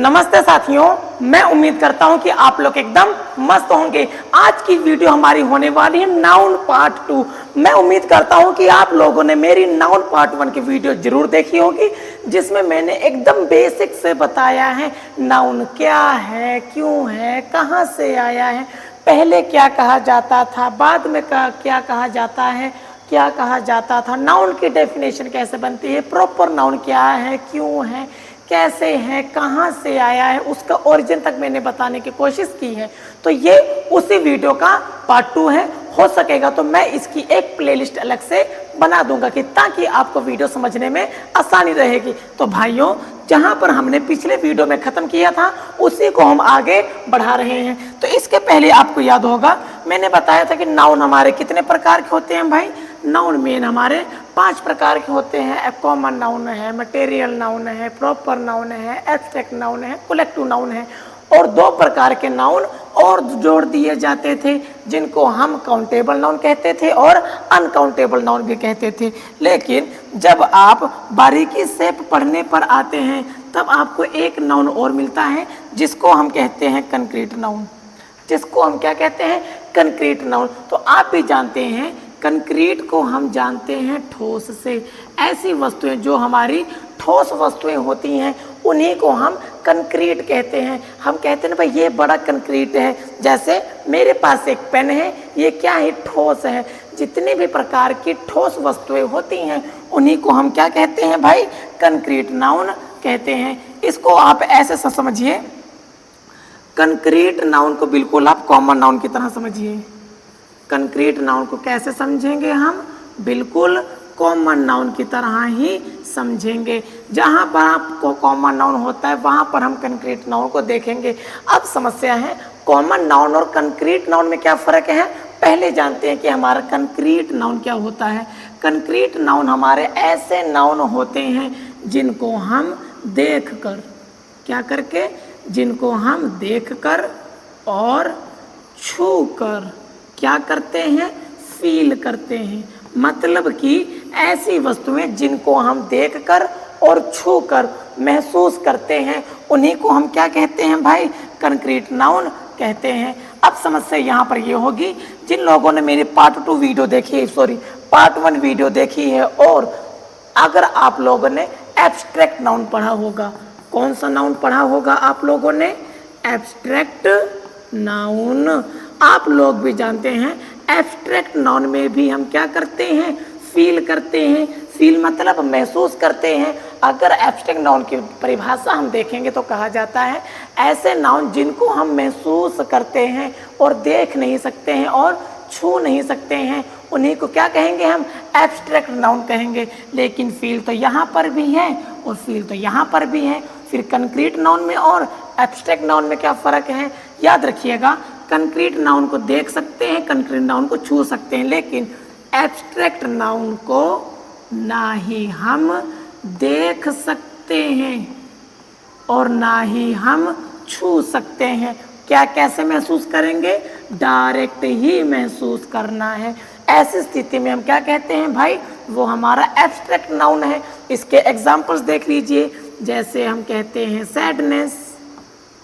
नमस्ते साथियों, मैं उम्मीद करता हूं कि आप लोग एकदम मस्त होंगे। आज की वीडियो हमारी होने वाली है नाउन पार्ट 2। मैं उम्मीद करता हूं कि आप लोगों ने मेरी नाउन पार्ट 1 की वीडियो जरूर देखी होगी, जिसमें मैंने एकदम बेसिक से बताया है नाउन क्या है, क्यों है, कहां से आया है, पहले क्या कहा जाता था, बाद में क्या कहा जाता है, क्या कहा जाता था, नाउन की डेफिनेशन कैसे बनती है, प्रॉपर नाउन क्या है, क्यों है, कैसे है, कहाँ से आया है, उसका ओरिजिन तक मैंने बताने की कोशिश की है। तो ये उसी वीडियो का पार्ट 2 है। हो सकेगा तो मैं इसकी एक प्लेलिस्ट अलग से बना दूंगा कि ताकि आपको वीडियो समझने में आसानी रहेगी। तो भाइयों, जहाँ पर हमने पिछले वीडियो में ख़त्म किया था उसी को हम आगे बढ़ा रहे हैं। तो इसके पहले आपको याद होगा मैंने बताया था कि नाउन हमारे कितने प्रकार के होते हैं भाई। नाउन मेन हमारे 5 प्रकार के होते हैं। कॉमन नाउन है, मटेरियल नाउन है, प्रॉपर नाउन है, एब्स्ट्रैक्ट नाउन है, कलेक्टिव नाउन है। और 2 प्रकार के नाउन और जोड़ दिए जाते थे, जिनको हम काउंटेबल नाउन कहते थे और अनकाउंटेबल नाउन भी कहते थे। लेकिन जब आप बारीकी से पढ़ने पर आते हैं तब आपको एक नाउन और मिलता है, जिसको हम कहते हैं कंक्रीट नाउन। जिसको हम क्या कहते हैं? Concrete noun. तो आप भी जानते हैं कंक्रीट को हम जानते हैं ठोस से। ऐसी वस्तुएं जो हमारी ठोस वस्तुएं होती हैं उन्हीं को हम कंक्रीट कहते हैं। हम कहते हैं ना भाई ये बड़ा कंक्रीट है। जैसे मेरे पास एक पेन है, ये क्या है? ठोस है। जितनी भी प्रकार की ठोस वस्तुएं होती हैं उन्हीं को हम क्या कहते हैं भाई? कंक्रीट नाउन कहते हैं। इसको आप ऐसे समझिए, कंक्रीट नाउन को बिल्कुल आप कॉमन नाउन की तरह समझिए। कंक्रीट नाउन को कैसे समझेंगे हम? बिल्कुल कॉमन नाउन की तरह ही समझेंगे। जहाँ पर आपको कॉमन नाउन होता है वहाँ पर हम कंक्रीट नाउन को देखेंगे। अब समस्या है कॉमन नाउन और कंक्रीट नाउन में क्या फ़र्क है। पहले जानते हैं कि हमारा कंक्रीट नाउन क्या होता है। कंक्रीट नाउन हमारे ऐसे नाउन होते हैं जिनको हम देख कर, क्या करके? जिनको हम देख कर और छू कर क्या करते हैं? फील करते हैं। मतलब कि ऐसी वस्तुएं जिनको हम देखकर और छूकर महसूस करते हैं उन्हीं को हम क्या कहते हैं भाई? कंक्रीट नाउन कहते हैं। अब समस्या यहाँ पर ये होगी, जिन लोगों ने मेरी पार्ट 2 वीडियो देखी है, पार्ट 1 वीडियो देखी है, और अगर आप लोगों ने एब्स्ट्रैक्ट नाउन पढ़ा होगा। कौन सा नाउन पढ़ा होगा आप लोगों ने? Abstract noun. आप लोग भी जानते हैं एब्स्ट्रैक्ट नाउन में भी हम क्या करते हैं? फील करते हैं। फील मतलब महसूस करते हैं। अगर एब्स्ट्रैक्ट नाउन की परिभाषा हम देखेंगे तो कहा जाता है ऐसे नाउन जिनको हम महसूस करते हैं और देख नहीं सकते हैं और छू नहीं सकते हैं, उन्हीं को क्या कहेंगे हम? एब्स्ट्रैक्ट नाउन कहेंगे। लेकिन फील तो यहाँ पर भी है और फील तो यहाँ पर भी है। फिर कंक्रीट नाउन में और एब्स्ट्रैक्ट नाउन में क्या फ़र्क है? याद रखिएगा, कंक्रीट नाउन को देख सकते हैं, कंक्रीट नाउन को छू सकते हैं, लेकिन एब्स्ट्रैक्ट नाउन को ना ही हम देख सकते हैं और ना ही हम छू सकते हैं। क्या कैसे महसूस करेंगे? डायरेक्ट ही महसूस करना है। ऐसी स्थिति में हम क्या कहते हैं भाई? वो हमारा एब्स्ट्रैक्ट नाउन है। इसके एग्जाम्पल्स देख लीजिए। जैसे हम कहते हैं सैडनेस।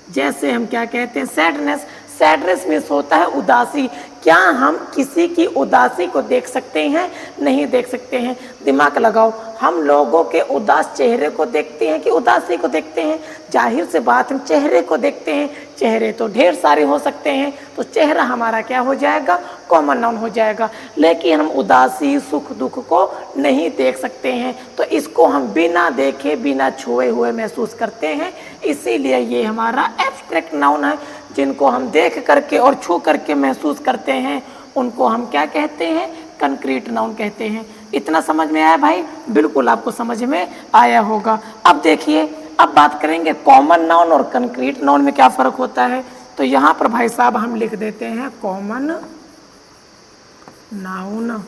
जैसे हम क्या कहते हैं? सैडनेस। सैडनेस मीन्स होता है उदासी। क्या हम किसी की उदासी को देख सकते हैं? नहीं देख सकते हैं। दिमाग लगाओ, हम लोगों के उदास चेहरे को देखते हैं कि उदासी को देखते हैं? जाहिर से बात, हम चेहरे को देखते हैं। चेहरे तो ढेर सारे हो सकते हैं, तो चेहरा हमारा क्या हो जाएगा? कॉमन नाउन हो जाएगा। लेकिन हम उदासी, सुख दुख को नहीं देख सकते हैं, तो इसको हम बिना देखे, बिना छुए हुए महसूस करते हैं। इसीलिए ये हमारा एब्स्ट्रैक्ट नाउन है। जिनको हम देख करके और छू करके महसूस करते हैं उनको हम क्या कहते हैं? कंक्रीट नाउन कहते हैं। इतना समझ में आया भाई? बिल्कुल आपको समझ में आया होगा। अब देखिए, अब बात करेंगे कॉमन नाउन और कंक्रीट नाउन में क्या फ़र्क होता है। तो यहाँ पर भाई साहब हम लिख देते हैं कॉमन नाउन।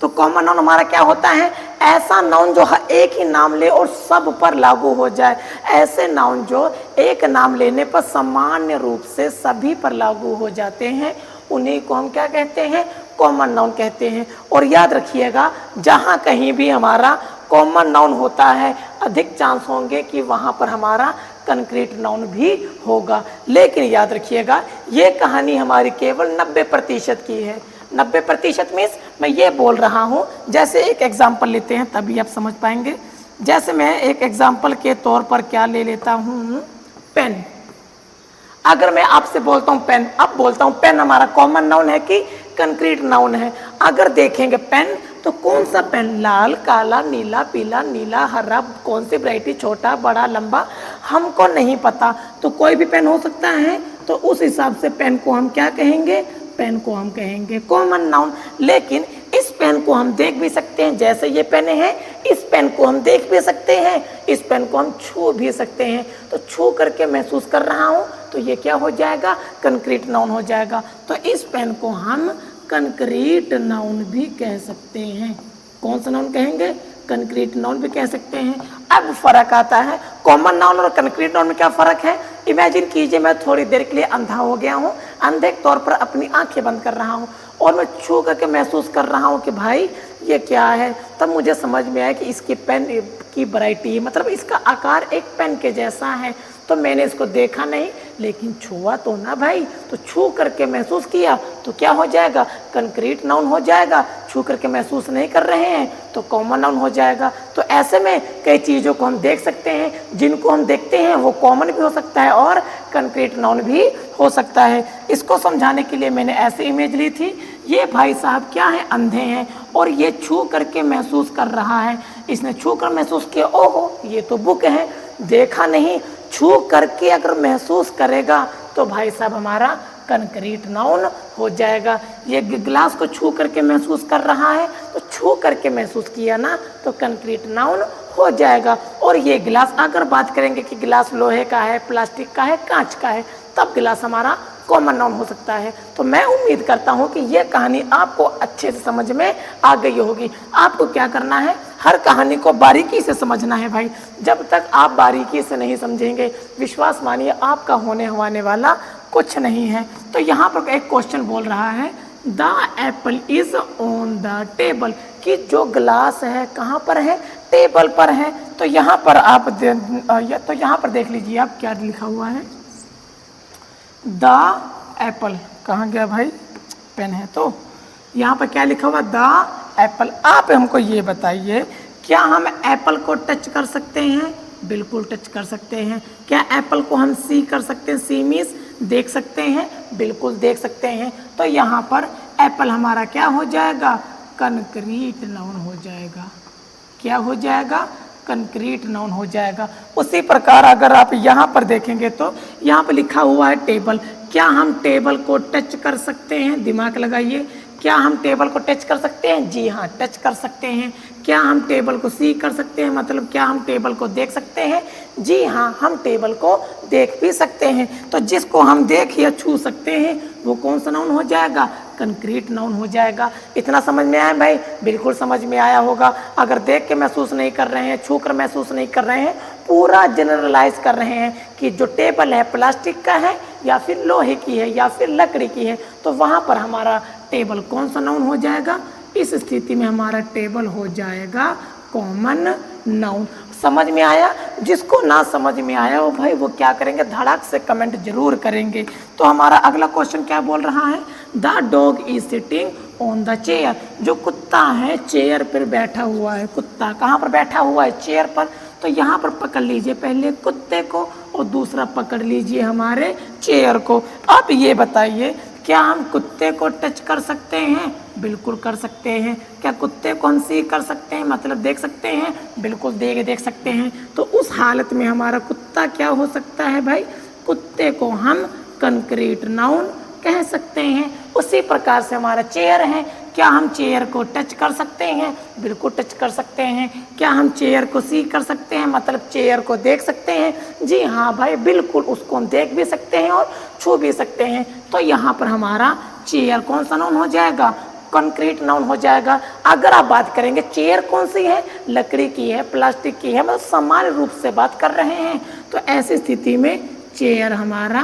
तो कॉमन नाउन हमारा क्या होता है? ऐसा नाउन जो एक ही नाम ले और सब पर लागू हो जाए। ऐसे नाउन जो एक नाम लेने पर सामान्य रूप से सभी पर लागू हो जाते हैं, उन्हीं को हम क्या कहते हैं? कॉमन नाउन कहते हैं। और याद रखिएगा, जहाँ कहीं भी हमारा कॉमन नाउन होता है अधिक चांस होंगे कि वहाँ पर हमारा कंक्रीट नाउन भी होगा। लेकिन याद रखिएगा ये कहानी हमारी केवल 90% की है। 90% मीन्स मैं ये बोल रहा हूँ, जैसे एक एग्जाम्पल लेते हैं तभी आप समझ पाएंगे। जैसे मैं एक एग्जाम्पल के तौर पर क्या ले लेता हूँ, पेन। अगर मैं आपसे बोलता हूँ पेन, अब बोलता हूँ पेन हमारा कॉमन नाउन है कि कंक्रीट नाउन है। अगर देखेंगे पेन तो कौन सा पेन, लाल, काला, नीला, पीला, नीला, हरा, कौन सी वैरायटी, छोटा, बड़ा, लंबा, हमको नहीं पता। तो कोई भी पेन हो सकता है, तो उस हिसाब से पेन को हम क्या कहेंगे, पेन को हम कहेंगे कॉमन नाउन। लेकिन इस पेन को हम देख भी सकते हैं, जैसे ये पेन है, इस पेन को हम देख भी सकते हैं, इस पेन को हम छू भी सकते हैं। तो छू करके महसूस कर रहा हूँ तो ये क्या हो जाएगा, कंक्रीट नाउन हो जाएगा। तो इस पेन को हम कंक्रीट नाउन भी कह सकते हैं। कौन सा नाउन कहेंगे, कंक्रीट नाउन भी कह सकते हैं। अब फर्क आता है कॉमन नाउन और कंक्रीट नाउन में, क्या फर्क है। इमेजिन कीजिए मैं थोड़ी देर के लिए अंधा हो गया हूँ, अंधे के तौर पर अपनी आंखें बंद कर रहा हूँ और मैं छू करके महसूस कर रहा हूँ कि भाई ये क्या है। तब मुझे समझ में आया कि इसकी पेन की वैरायटी है, मतलब इसका आकार एक पेन के जैसा है। तो मैंने इसको देखा नहीं लेकिन छुआ तो ना भाई, तो छू करके महसूस किया तो क्या हो जाएगा, कंक्रीट नाउन हो जाएगा। छू करके महसूस नहीं कर रहे हैं तो कॉमन नाउन हो जाएगा। तो ऐसे में कई चीज़ों को हम देख सकते हैं, जिनको हम देखते हैं वो कॉमन भी हो सकता है और कंक्रीट नाउन भी हो सकता है। इसको समझाने के लिए मैंने ऐसी इमेज ली थी, ये भाई साहब क्या है, अंधे हैं और ये छू करके महसूस कर रहा है। इसने छू कर महसूस किया, ओहो ये तो बुक है, देखा नहीं, छू करके अगर महसूस करेगा तो भाई साहब हमारा कंक्रीट नाउन हो जाएगा। ये गिलास को छू करके महसूस कर रहा है, तो छू करके महसूस किया ना तो कंक्रीट नाउन हो जाएगा। और ये गिलास, अगर बात करेंगे कि गिलास लोहे का है, प्लास्टिक का है, कांच का है, तब गिलास हमारा कॉमन नाउन हो सकता है। तो मैं उम्मीद करता हूँ कि ये कहानी आपको अच्छे से समझ में आ गई होगी। आपको क्या करना है, हर कहानी को बारीकी से समझना है भाई। जब तक आप बारीकी से नहीं समझेंगे, विश्वास मानिए आपका होने वाला कुछ नहीं है। तो यहाँ पर एक क्वेश्चन बोल रहा है, the Apple is on the table, कि जो ग्लास है कहाँ पर है, टेबल पर है। तो यहाँ पर आप देख लीजिए आप क्या लिखा हुआ है, द एप्पल। कहाँ गया भाई, पेन है तो यहाँ पर क्या लिखा हुआ, द एप्पल। आप हमको ये बताइए, क्या हम एप्पल को टच कर सकते हैं, बिल्कुल टच कर सकते हैं। क्या एप्पल को हम सी कर सकते हैं, सी मीन्स देख सकते हैं, बिल्कुल देख सकते हैं। तो यहाँ पर एप्पल हमारा क्या हो जाएगा, कंक्रीट नाउन हो जाएगा। क्या हो जाएगा, कंक्रीट नाउन हो जाएगा। उसी प्रकार अगर आप यहाँ पर देखेंगे तो यहाँ पर लिखा हुआ है टेबल। क्या हम टेबल को टच कर सकते हैं, दिमाग लगाइए, क्या हम टेबल को टच कर सकते हैं, जी हाँ टच कर सकते हैं। क्या हम टेबल को सी कर सकते हैं, मतलब क्या हम टेबल को देख सकते हैं, जी हाँ हम टेबल को देख भी सकते हैं। तो जिसको हम देख या छू सकते हैं वो कौन सा नाउन हो जाएगा, कंक्रीट नाउन हो जाएगा। इतना समझ में आया भाई, बिल्कुल समझ में आया होगा। अगर देख के महसूस नहीं कर रहे हैं, छू कर महसूस नहीं कर रहे हैं, पूरा जनरलाइज कर रहे हैं कि जो टेबल है प्लास्टिक का है या फिर लोहे की है या फिर लकड़ी की है, तो वहाँ पर हमारा टेबल कौन सा नाउन हो जाएगा, इस स्थिति में हमारा टेबल हो जाएगा कॉमन नाउन। समझ में आया। जिसको ना समझ में आया वो भाई वो क्या करेंगे, धड़ाक से कमेंट जरूर करेंगे। तो हमारा अगला क्वेश्चन क्या बोल रहा है, the dog is sitting on the chair. जो कुत्ता है चेयर पर बैठा हुआ है। कुत्ता कहाँ पर बैठा हुआ है, चेयर पर। तो यहाँ पर पकड़ लीजिए पहले कुत्ते को और दूसरा पकड़ लीजिए हमारे चेयर को। आप ये बताइए, क्या हम कुत्ते को टच कर सकते हैं, बिल्कुल कर सकते हैं। क्या कुत्ते को हम सी कर सकते हैं, मतलब देख सकते हैं, बिल्कुल देख सकते हैं। तो उस हालत में हमारा कुत्ता क्या हो सकता है भाई, कुत्ते को हम कंक्रीट नाउन कह सकते हैं। उसी प्रकार से हमारा चेयर है, क्या हम चेयर को टच कर सकते हैं, बिल्कुल टच कर सकते हैं। क्या हम चेयर को सी कर सकते हैं, मतलब चेयर को देख सकते हैं, जी हाँ भाई बिल्कुल, उसको हम देख भी सकते हैं और छू भी सकते हैं। तो यहाँ पर हमारा चेयर कौन सा नाउन हो जाएगा, कंक्रीट नाउन हो जाएगा। अगर आप बात करेंगे चेयर कौन सी है, लकड़ी की है, प्लास्टिक की है, मतलब सामान्य रूप से बात कर रहे हैं, तो ऐसी स्थिति में चेयर हमारा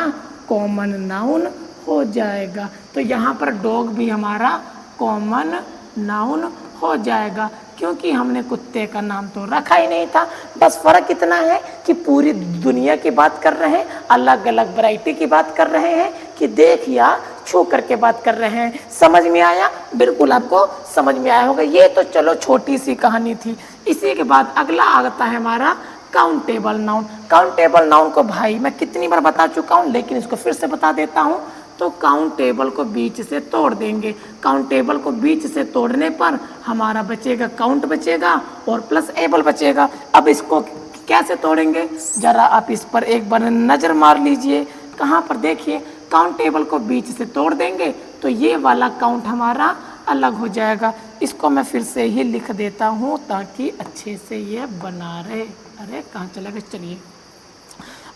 कॉमन नाउन हो जाएगा। तो यहाँ पर डॉग भी हमारा कॉमन नाउन हो जाएगा। क्योंकि हमने कुत्ते का नाम तो रखा ही नहीं था। बस फ़र्क इतना है कि पूरी दुनिया की बात कर रहे हैं, अलग अलग वैरायटी की बात कर रहे हैं, कि देख या छू करके बात कर रहे हैं। समझ में आया? बिल्कुल आपको समझ में आया होगा। ये तो चलो छोटी सी कहानी थी। इसी के बाद अगला आता है हमारा काउंटेबल नाउन। काउंटेबल नाउन को भाई मैं कितनी बार बता चुका हूँ, लेकिन इसको फिर से बता देता हूँ। तो काउंटेबल को बीच से तोड़ देंगे। काउंटेबल को बीच से तोड़ने पर हमारा बचेगा काउंट बचेगा और प्लस एबल बचेगा। अब इसको कैसे तोड़ेंगे, जरा आप इस पर एक बार नज़र मार लीजिए। कहाँ पर देखिए, काउंटेबल को बीच से तोड़ देंगे तो ये वाला काउंट हमारा अलग हो जाएगा। इसको मैं फिर से ही लिख देता हूँ ताकि अच्छे से ये बना रहे। अरे कहाँ चला गया, चलिए।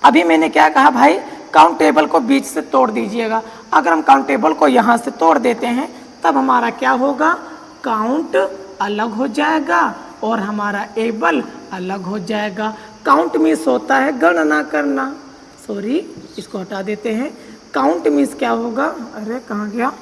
अभी मैंने क्या कहा भाई, काउंटेबल को बीच से तोड़ दीजिएगा। अगर हम काउंटेबल को यहाँ से तोड़ देते हैं तब हमारा क्या होगा, काउंट अलग हो जाएगा और हमारा एबल अलग हो जाएगा। काउंट मीन्स होता है गणना करना, सॉरी इसको हटा देते हैं। काउंट मीन्स क्या होगा, अरे कहाँ गया,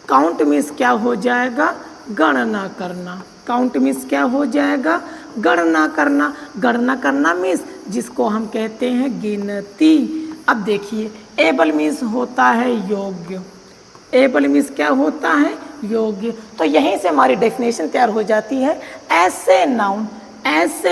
काउंट मीन्स क्या हो जाएगा, गणना करना। काउंट मीन्स क्या हो जाएगा, गणना करना। गणना करना मीन्स जिसको हम कहते हैं गिनती। अब देखिए, एबल मीन्स होता है योग्य। एबल मीन्स क्या होता है, योग्य। तो यहीं से हमारी डेफिनेशन तैयार हो जाती है। ऐसे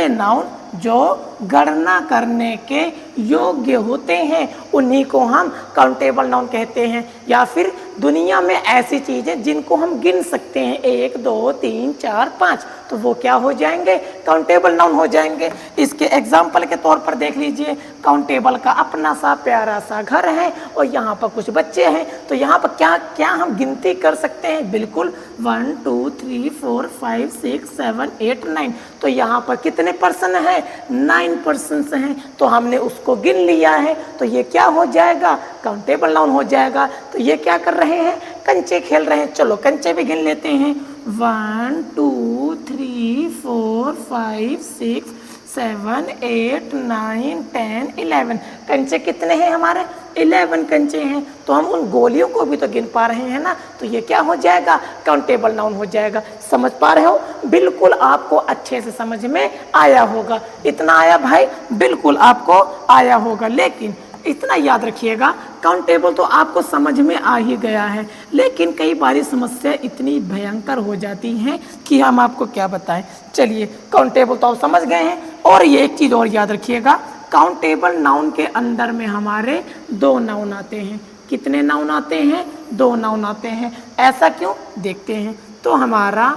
नाउन जो गणना करने के योग्य होते हैं उन्हीं को हम काउंटेबल नाउन कहते हैं। या फिर दुनिया में ऐसी चीज़ें जिनको हम गिन सकते हैं 1 2 3 4 5, तो वो क्या हो जाएंगे, काउंटेबल नाउन हो जाएंगे। इसके एग्जाम्पल के तौर पर देख लीजिए, काउंटेबल का अपना सा प्यारा सा घर है और यहाँ पर कुछ बच्चे हैं। तो यहाँ पर क्या क्या हम गिनती कर सकते हैं, बिल्कुल 1 2 3 4 5 6 7 8 9। तो यहाँ पर कितने पर्सन हैं, 9 पर्सन हैं। तो हमने उसको गिन लिया है, तो ये क्या हो जाएगा, काउंटेबल नाउन हो जाएगा। तो ये क्या कर रहे हैं, कंचे खेल रहे हैं। चलो कंचे भी गिन लेते हैं, 1 2 3 4 5 6 7 8 9 10 11। कंचे कितने हैं हमारे, 11 कंचे हैं। तो हम उन गोलियों को भी तो गिन पा रहे हैं ना, तो ये क्या हो जाएगा, काउंटेबल नाउन हो जाएगा। समझ पा रहे हो, बिल्कुल आपको अच्छे से समझ में आया होगा। इतना आया भाई, बिल्कुल आपको आया होगा। लेकिन इतना याद रखिएगा, काउंटेबल तो आपको समझ में आ ही गया है, लेकिन कई बारी समस्या इतनी भयंकर हो जाती हैं कि हम आपको क्या बताएं। चलिए, काउंटेबल तो आप समझ गए हैं। और ये एक चीज़ और याद रखिएगा, काउंटेबल नाउन के अंदर में हमारे 2 नाउन आते हैं। कितने नाउन आते हैं, 2 नाउन आते हैं। ऐसा क्यों, देखते हैं। तो हमारा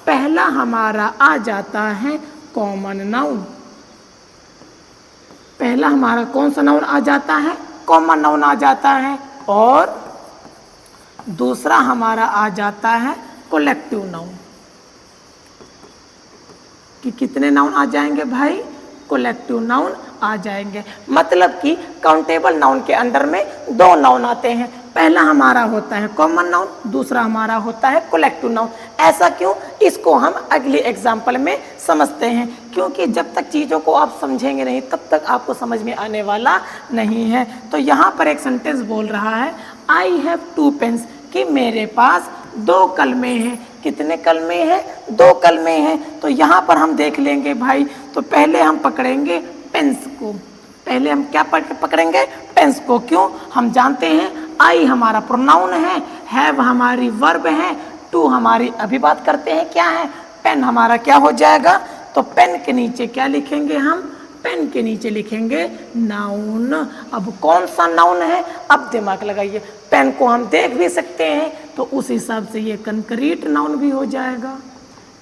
पहला हमारा आ जाता है कॉमन नाउन। पहला हमारा कौन सा नाउन आ जाता है, कॉमन नाउन आ जाता है। और दूसरा हमारा आ जाता है कलेक्टिव नाउन। कि कितने नाउन आ जाएंगे भाई, कलेक्टिव नाउन आ जाएंगे। मतलब कि काउंटेबल नाउन के अंदर में 2 नाउन आते हैं। पहला हमारा होता है कॉमन नाउन, दूसरा हमारा होता है कलेक्टिव नाउन। ऐसा क्यों, इसको हम अगले एग्जाम्पल में समझते हैं, क्योंकि जब तक चीज़ों को आप समझेंगे नहीं तब तक आपको समझ में आने वाला नहीं है। तो यहाँ पर एक सेंटेंस बोल रहा है, आई हैव 2 पेन्स, कि मेरे पास 2 कलमे हैं। कितने कलमे हैं, 2 कलमे हैं। तो यहाँ पर हम देख लेंगे भाई, तो पहले हम पकड़ेंगे पेन्स को। पहले हम क्या पकड़ेंगे, पेन्स को। क्यों, हम जानते हैं आई हमारा प्रोनाउन है, हैव हमारी वर्ब है, टू हमारी अभी बात करते हैं क्या है, पेन हमारा क्या हो जाएगा। तो पेन के नीचे क्या लिखेंगे हम, पेन के नीचे लिखेंगे नाउन। अब कौन सा नाउन है, अब दिमाग लगाइए। पेन को हम देख भी सकते हैं, तो उस हिसाब से ये कंक्रीट नाउन भी हो जाएगा।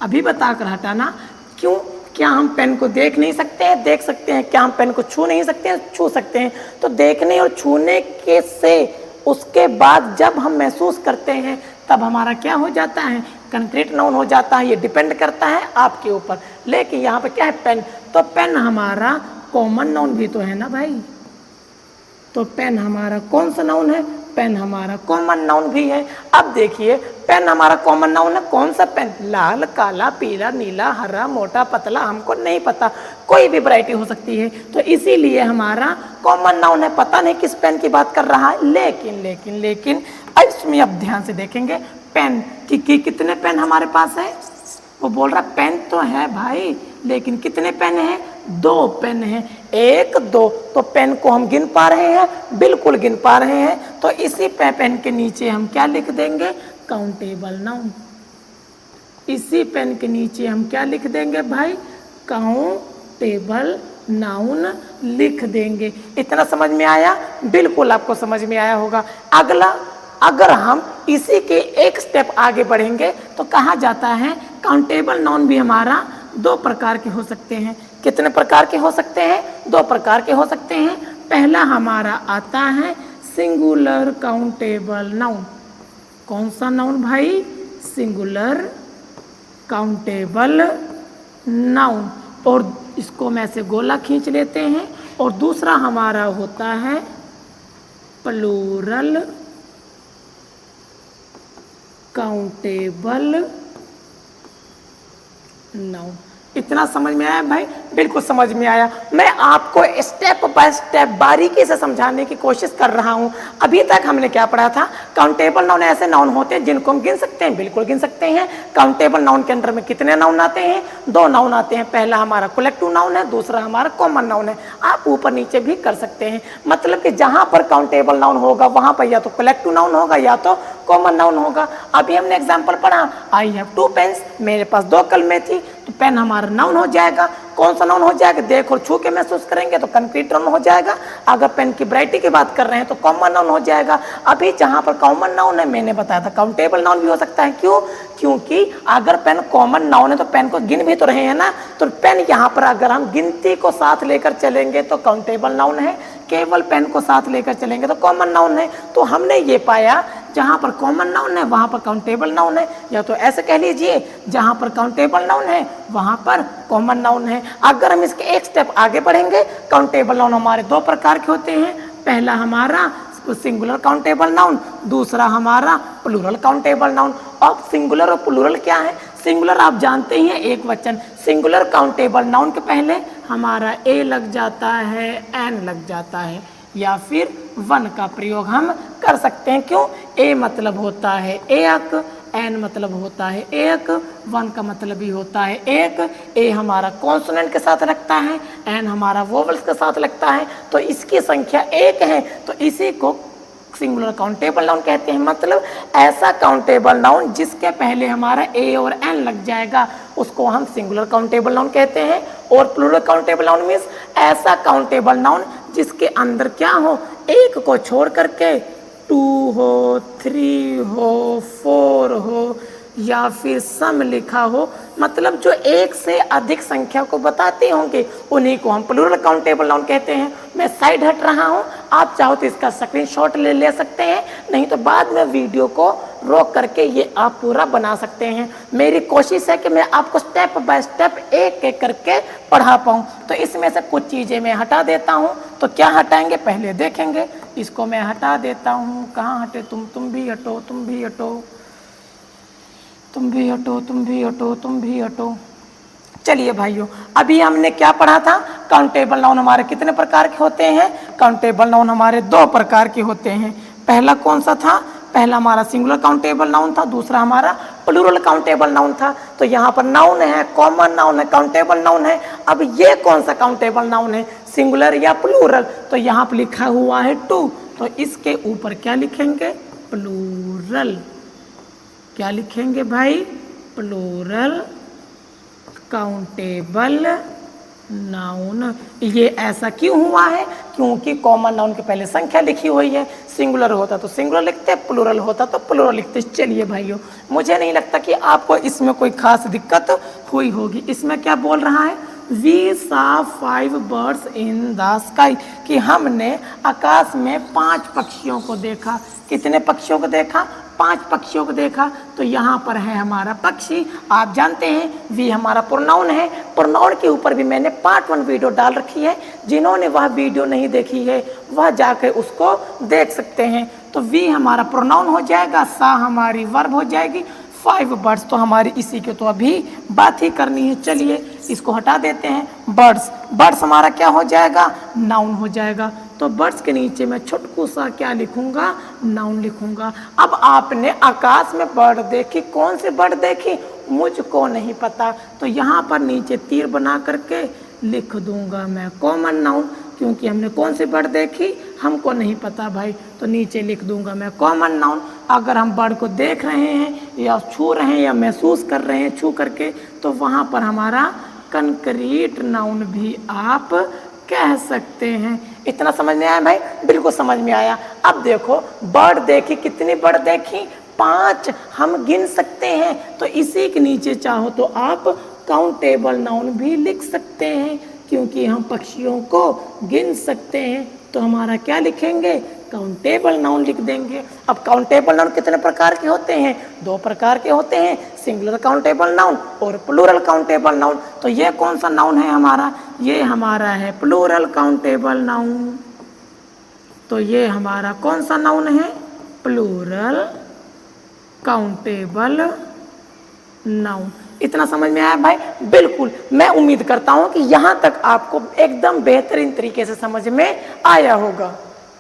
अभी बताकर हटाना, क्यों, क्या हम पेन को देख नहीं सकते हैं, देख सकते हैं। क्या हम पेन को छू नहीं सकते हैं, छू सकते हैं। तो देखने और छूने के से उसके बाद जब हम महसूस करते हैं तब हमारा क्या हो जाता है, कंक्रीट नाउन हो जाता है। ये डिपेंड करता है आपके ऊपर। लेकिन यहाँ पे क्या है, पेन। तो पेन हमारा कॉमन नाउन भी तो है ना भाई। तो पेन हमारा कौन सा नाउन है, पेन हमारा कॉमन नाउन भी है। अब देखिए, पेन हमारा कॉमन नाउन है। कौन सा पेन, लाल, काला, पीला, नीला, हरा, मोटा, पतला, हमको नहीं पता, कोई भी वैरायटी हो सकती है। तो इसीलिए हमारा कॉमन नाउन है। पता नहीं किस पेन की बात कर रहा है, लेकिन इसमें अब ध्यान से देखेंगे पेन कि कितने पेन हमारे पास है, वो बोल रहा पेन तो है भाई, लेकिन कितने पेन हैं? 2 पेन हैं, 1 2। तो पेन को हम गिन पा रहे हैं? बिल्कुल गिन पा रहे हैं। तो इसी पेन के नीचे हम क्या लिख देंगे? Countable noun. इसी पेन के नीचे हम क्या लिख देंगे भाई? काउंटेबल नाउन लिख देंगे। इतना समझ में आया? बिल्कुल आपको समझ में आया होगा। अगला, अगर हम इसी के एक स्टेप आगे बढ़ेंगे तो कहा जाता है काउंटेबल नाउन भी हमारा 2 प्रकार के हो सकते हैं। कितने प्रकार के हो सकते हैं? 2 प्रकार के हो सकते हैं। पहला हमारा आता है सिंगुलर काउंटेबल नाउन। कौन सा नाउन भाई? Singular countable noun. और इसको मैं से गोला खींच लेते हैं। और दूसरा हमारा होता है प्लूरल काउंटेबल नाउन। इतना समझ में आया भाई? बिल्कुल समझ में आया। मैं आपको स्टेप बाय स्टेप बारीकी से समझाने की कोशिश कर रहा हूं। अभी तक हमने क्या पढ़ा था? काउंटेबल नाउन ऐसे नाउन होते हैं जिनको हम गिन सकते हैं। बिल्कुल गिन सकते हैं। काउंटेबल नाउन के अंदर में कितने नाउन आते हैं? 2 नाउन आते हैं। पहला हमारा कलेक्टिव नाउन है, दूसरा हमारा कॉमन नाउन है। आप ऊपर नीचे भी कर सकते हैं। मतलब कि जहां पर काउंटेबल नाउन होगा वहां पर या तो कलेक्टिव नाउन होगा या तो कॉमन नाउन होगा। अभी हमने एग्जाम्पल पढ़ा, आई हैव 2 पेन्स, मेरे पास 2 कलमें थी। तो पेन हमारा नाउन हो जाएगा। कौन सा नाउन हो जाएगा? देख और छू के महसूस करेंगे तो कंक्रीट नाउन हो जाएगा। अगर पेन की वैरायटी की बात कर रहे हैं तो कॉमन नाउन हो जाएगा। अभी जहां पर कॉमन नाउन है मैंने बताया था काउंटेबल नाउन भी हो सकता है। क्यों? क्योंकि अगर पेन कॉमन नाउन है तो पेन को गिन भी तो रहे हैं ना। तो पेन यहाँ पर अगर हम गिनती को साथ लेकर चलेंगे तो काउंटेबल नाउन है, केवल पेन को साथ लेकर चलेंगे तो कॉमन नाउन है। तो हमने ये पाया जहां पर कॉमन नाउन है वहां पर काउंटेबल नाउन है, या तो ऐसे कह लीजिए जहां पर काउंटेबल नाउन है वहां पर कॉमन नाउन है। अगर हम इसके एक स्टेप आगे बढ़ेंगे, काउंटेबल नाउन हमारे 2 प्रकार के होते हैं। पहला हमारा सिंगुलर काउंटेबल नाउन, दूसरा हमारा प्लूरल काउंटेबल नाउन। अब सिंगुलर और प्लूरल क्या है? सिंगुलर आप जानते ही हैं, एक वचन। सिंगुलर काउंटेबल नाउन के पहले हमारा ए लग जाता है, एन लग जाता है, या फिर 1 का प्रयोग हम कर सकते हैं। क्यों? ए मतलब होता है एक, एन मतलब होता है एक, 1 का मतलब भी होता है एक। ए हमारा कॉन्सोनेंट के साथ लगता है, एन हमारा वोवेल्स के साथ लगता है। तो इसकी संख्या 1 है, तो इसी को सिंगुलर काउंटेबल नाउन कहते हैं। मतलब ऐसा काउंटेबल नाउन जिसके पहले हमारा ए और एन लग जाएगा उसको हम सिंगुलर काउंटेबल नाउन कहते हैं। और प्लूरल काउंटेबल नाउन मीन्स ऐसा काउंटेबल नाउन जिसके अंदर क्या हो? 1 को छोड़ करके 2 हो, 3 हो, 4 हो, या फिर सम लिखा हो। मतलब जो 1 से अधिक संख्या को बताते होंगे उन्हीं को हम प्लूरल काउंटेबल नाउन कहते हैं। मैं साइड हट रहा हूं, आप चाहो तो इसका स्क्रीनशॉट ले सकते हैं, नहीं तो बाद में वीडियो को रोक करके ये आप पूरा बना सकते हैं। मेरी कोशिश है कि मैं आपको स्टेप बाय स्टेप एक एक करके पढ़ा पाऊँ। तो इसमें से कुछ चीज़ें मैं हटा देता हूँ। तो क्या हटाएंगे पहले देखेंगे। इसको मैं हटा देता हूँ। कहाँ हटे तुम भी हटो, तुम भी हटो, तुम भी हटो, तुम भी हटो, तुम भी हटो। चलिए भाइयों, अभी हमने क्या पढ़ा था? काउंटेबल नाउन हमारे कितने प्रकार के होते हैं? काउंटेबल नाउन हमारे 2 प्रकार के होते हैं। पहला कौन सा था? पहला हमारा सिंगुलर काउंटेबल नाउन था, दूसरा हमारा प्लूरल काउंटेबल नाउन था। तो यहाँ पर नाउन है, कॉमन नाउन है, काउंटेबल नाउन है। अब ये कौन सा काउंटेबल नाउन है, सिंगुलर या प्लूरल? तो यहाँ पर लिखा हुआ है 2, तो इसके ऊपर क्या लिखेंगे? प्लूरल। क्या लिखेंगे भाई? Plural countable noun. ये ऐसा क्यों हुआ है? क्योंकि कॉमन नाउन के पहले संख्या लिखी हुई है। सिंगुलर होता तो सिंगुलर लिखते, प्लूरल होता तो प्लूरल लिखते। चलिए भाइयों, मुझे नहीं लगता कि आपको इसमें कोई खास दिक्कत हुई होगी। इसमें क्या बोल रहा है? We saw 5 birds in the sky, कि हमने आकाश में 5 पक्षियों को देखा। कितने पक्षियों को देखा? 5 पक्षियों को देखा। तो यहाँ पर है हमारा पक्षी। आप जानते हैं वी हमारा प्रोनाउन है। प्रोनाउन के ऊपर भी मैंने पार्ट 1 वीडियो डाल रखी है। जिन्होंने वह वीडियो नहीं देखी है वह जाकर उसको देख सकते हैं। तो वी हमारा प्रोनाउन हो जाएगा, सा हमारी वर्ब हो जाएगी, 5 बर्ड्स तो हमारी इसी के तो अभी बात ही करनी है। चलिए इसको हटा देते हैं। बर्ड्स, बर्ड्स हमारा क्या हो जाएगा? नाउन हो जाएगा। तो बर्ड्स के नीचे मैं छोटकू सा क्या लिखूंगा? नाउन लिखूंगा। अब आपने आकाश में बर्ड देखी, कौन सी बर्ड देखी? मुझको नहीं पता। तो यहाँ पर नीचे तीर बना करके लिख दूंगा मैं कॉमन नाउन, क्योंकि हमने कौन सी वर्ड देखी हमको नहीं पता भाई। तो नीचे लिख दूंगा मैं कॉमन नाउन। अगर हम वर्ड को देख रहे हैं या छू रहे हैं या महसूस कर रहे हैं छू करके, तो वहाँ पर हमारा कंक्रीट नाउन भी आप कह सकते हैं। इतना समझ में आया भाई? बिल्कुल समझ में आया। अब देखो वर्ड देखी, कितनी वर्ड देखी? 5 हम गिन सकते हैं। तो इसी के नीचे चाहो तो आप काउंटेबल नाउन भी लिख सकते हैं, क्योंकि हम पक्षियों को गिन सकते हैं। तो हमारा क्या लिखेंगे? काउंटेबल नाउन लिख देंगे। अब काउंटेबल नाउन कितने प्रकार के होते हैं? 2 प्रकार के होते हैं, सिंगुलर काउंटेबल नाउन और प्लूरल काउंटेबल नाउन। तो ये कौन सा नाउन है हमारा? ये हमारा है प्लूरल काउंटेबल नाउन। तो ये हमारा कौन सा नाउन है? Plural countable noun. इतना समझ में आया भाई? बिल्कुल। मैं उम्मीद करता हूं कि यहाँ तक आपको एकदम बेहतरीन तरीके से समझ में आया होगा।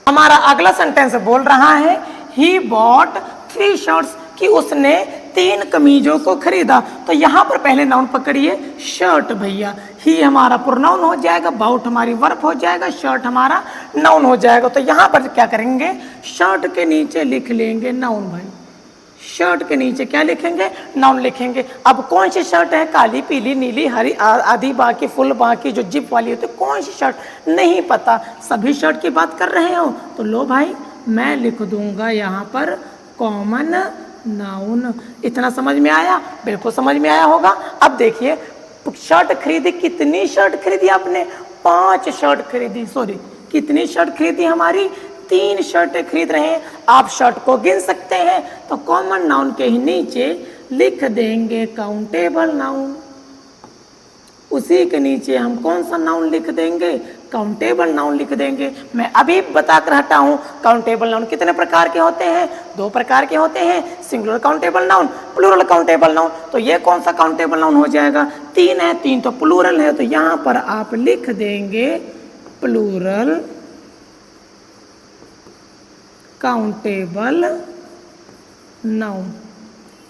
हमारा अगला सेंटेंस बोल रहा है ही बॉट 3 शर्ट्स, कि उसने 3 कमीजों को खरीदा। तो यहाँ पर पहले नाउन पकड़िए शर्ट भैया। ही हमारा प्रोनाउन हो जाएगा, बाउट हमारी वर्ब हो जाएगा, शर्ट हमारा नाउन हो जाएगा। तो यहाँ पर क्या करेंगे? शर्ट के नीचे लिख लेंगे नाउन भाई। शर्ट के नीचे क्या लिखेंगे? नाउन लिखेंगे। अब कौन सी शर्ट है? काली, पीली, नीली, हरी, आधी बाकी, फुल बाकी, जो जिप वाली होती है, कौन सी शर्ट? नहीं पता। सभी शर्ट की बात कर रहे हो तो लो भाई मैं लिख दूंगा यहाँ पर कॉमन नाउन। इतना समझ में आया? बिल्कुल समझ में आया होगा। अब देखिए शर्ट खरीदी, कितनी शर्ट खरीदी आपने? 5 शर्ट खरीदी। सॉरी, कितनी शर्ट खरीदी हमारी? 3 शर्टें खरीद रहे हैं। आप शर्ट को गिन सकते हैं, तो कॉमन नाउन के ही नीचे लिख देंगे काउंटेबल नाउन। उसी के नीचे हम कौन सा नाउन लिख देंगे? काउंटेबल नाउन लिख देंगे। मैं अभी बताकर हटा हूँ काउंटेबल नाउन कितने प्रकार के होते हैं? 2 प्रकार के होते हैं, singular countable noun, plural countable noun. तो ये कौन सा काउंटेबल नाउन हो जाएगा? 3 है, 3 तो प्लूरल है। तो यहाँ पर आप लिख देंगे प्लूरल काउंटेबल नाउन।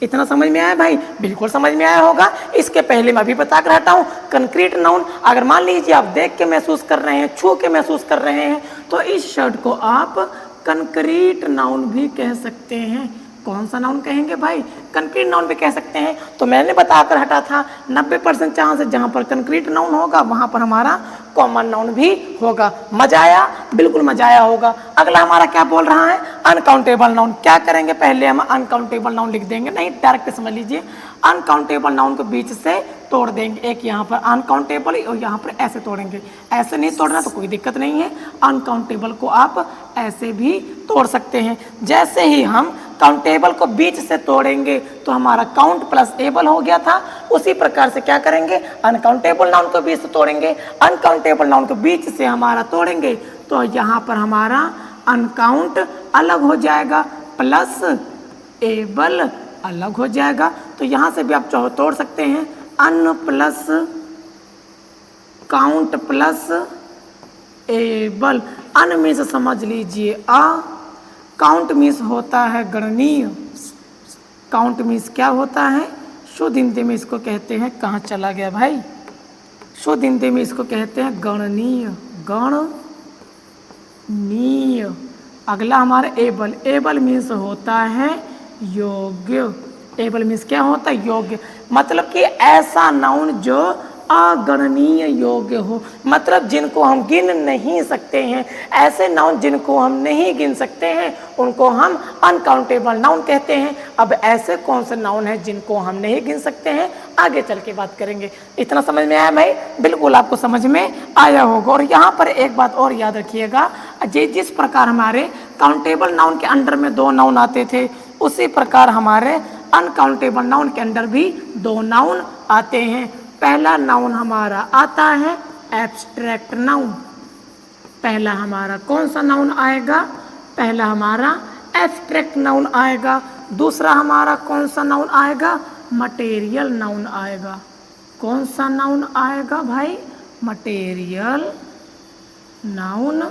इतना समझ में आया भाई? बिल्कुल समझ में आया होगा। इसके पहले मैं अभी बता कर हटा हूँ कंक्रीट नाउन। अगर मान लीजिए आप देख के महसूस कर रहे हैं, छू के महसूस कर रहे हैं, तो इस शर्ट को आप कंक्रीट नाउन भी कह सकते हैं। कौन सा नाउन कहेंगे भाई? कंक्रीट नाउन भी कह सकते हैं। तो मैंने बताकर हटा था 90% चांस है जहाँ पर कंक्रीट नाउन होगा वहाँ पर हमारा कॉमन नाउन भी होगा। मजा आया? बिल्कुल मजा आया होगा। अगला हमारा क्या बोल रहा है? Uncountable noun. क्या करेंगे? पहले हम अनकाउंटेबल नाउन लिख देंगे। नहीं, डायरेक्ट समझ लीजिए, अनकाउंटेबल नाउन को बीच से तोड़ देंगे। एक यहाँ पर अनकाउंटेबल और यहाँ पर ऐसे तोड़ेंगे। ऐसे नहीं तोड़ना तो कोई दिक्कत नहीं है, अनकाउंटेबल को आप ऐसे भी तोड़ सकते हैं। जैसे ही हम काउंटेबल को बीच से तोड़ेंगे तो हमारा काउंट प्लस एबल हो गया था। उसी प्रकार से क्या करेंगे? अनकाउंटेबल नाउन को बीच से तोड़ेंगे, अनकाउंटेबल नाउन को बीच से हमारा तोड़ेंगे तो यहाँ पर हमारा अनकाउंट अलग हो जाएगा, प्लस एबल अलग हो जाएगा। तो यहाँ से भी आप चाहो तोड़ सकते हैं, अन प्लस काउंट प्लस एबल। अन में से समझ लीजिए अ, काउंट मीन्स होता है गणनीय। काउंट मीन्स क्या होता है? शुद्ध हिंदी में इसको कहते हैं, कहाँ चला गया भाई? शुद्ध हिंदी में इसको कहते हैं गणनीय। गणनीय। अगला हमारा एबल। एबल मीन्स होता है योग्य। एबल मीन्स क्या होता है? योग्य। मतलब कि ऐसा नाउन जो अगणनीय योग्य हो, मतलब जिनको हम गिन नहीं सकते हैं। ऐसे नाउन जिनको हम नहीं गिन सकते हैं उनको हम अनकाउंटेबल नाउन कहते हैं। अब ऐसे कौन से नाउन हैं जिनको हम नहीं गिन सकते हैं, आगे चल के बात करेंगे। इतना समझ में आया भाई? बिल्कुल आपको समझ में आया होगा। और यहाँ पर एक बात और याद रखिएगा, जिस प्रकार हमारे काउंटेबल नाउन के अंडर में 2 नाउन आते थे, उसी प्रकार हमारे अनकाउंटेबल नाउन के अंडर भी 2 नाउन आते हैं। पहला नाउन हमारा आता है एब्स्ट्रैक्ट नाउन। पहला हमारा कौन सा नाउन आएगा? पहला हमारा एब्स्ट्रैक्ट नाउन आएगा। दूसरा हमारा कौन सा नाउन आएगा? मटेरियल नाउन आएगा। कौन सा नाउन आएगा भाई? मटेरियल नाउन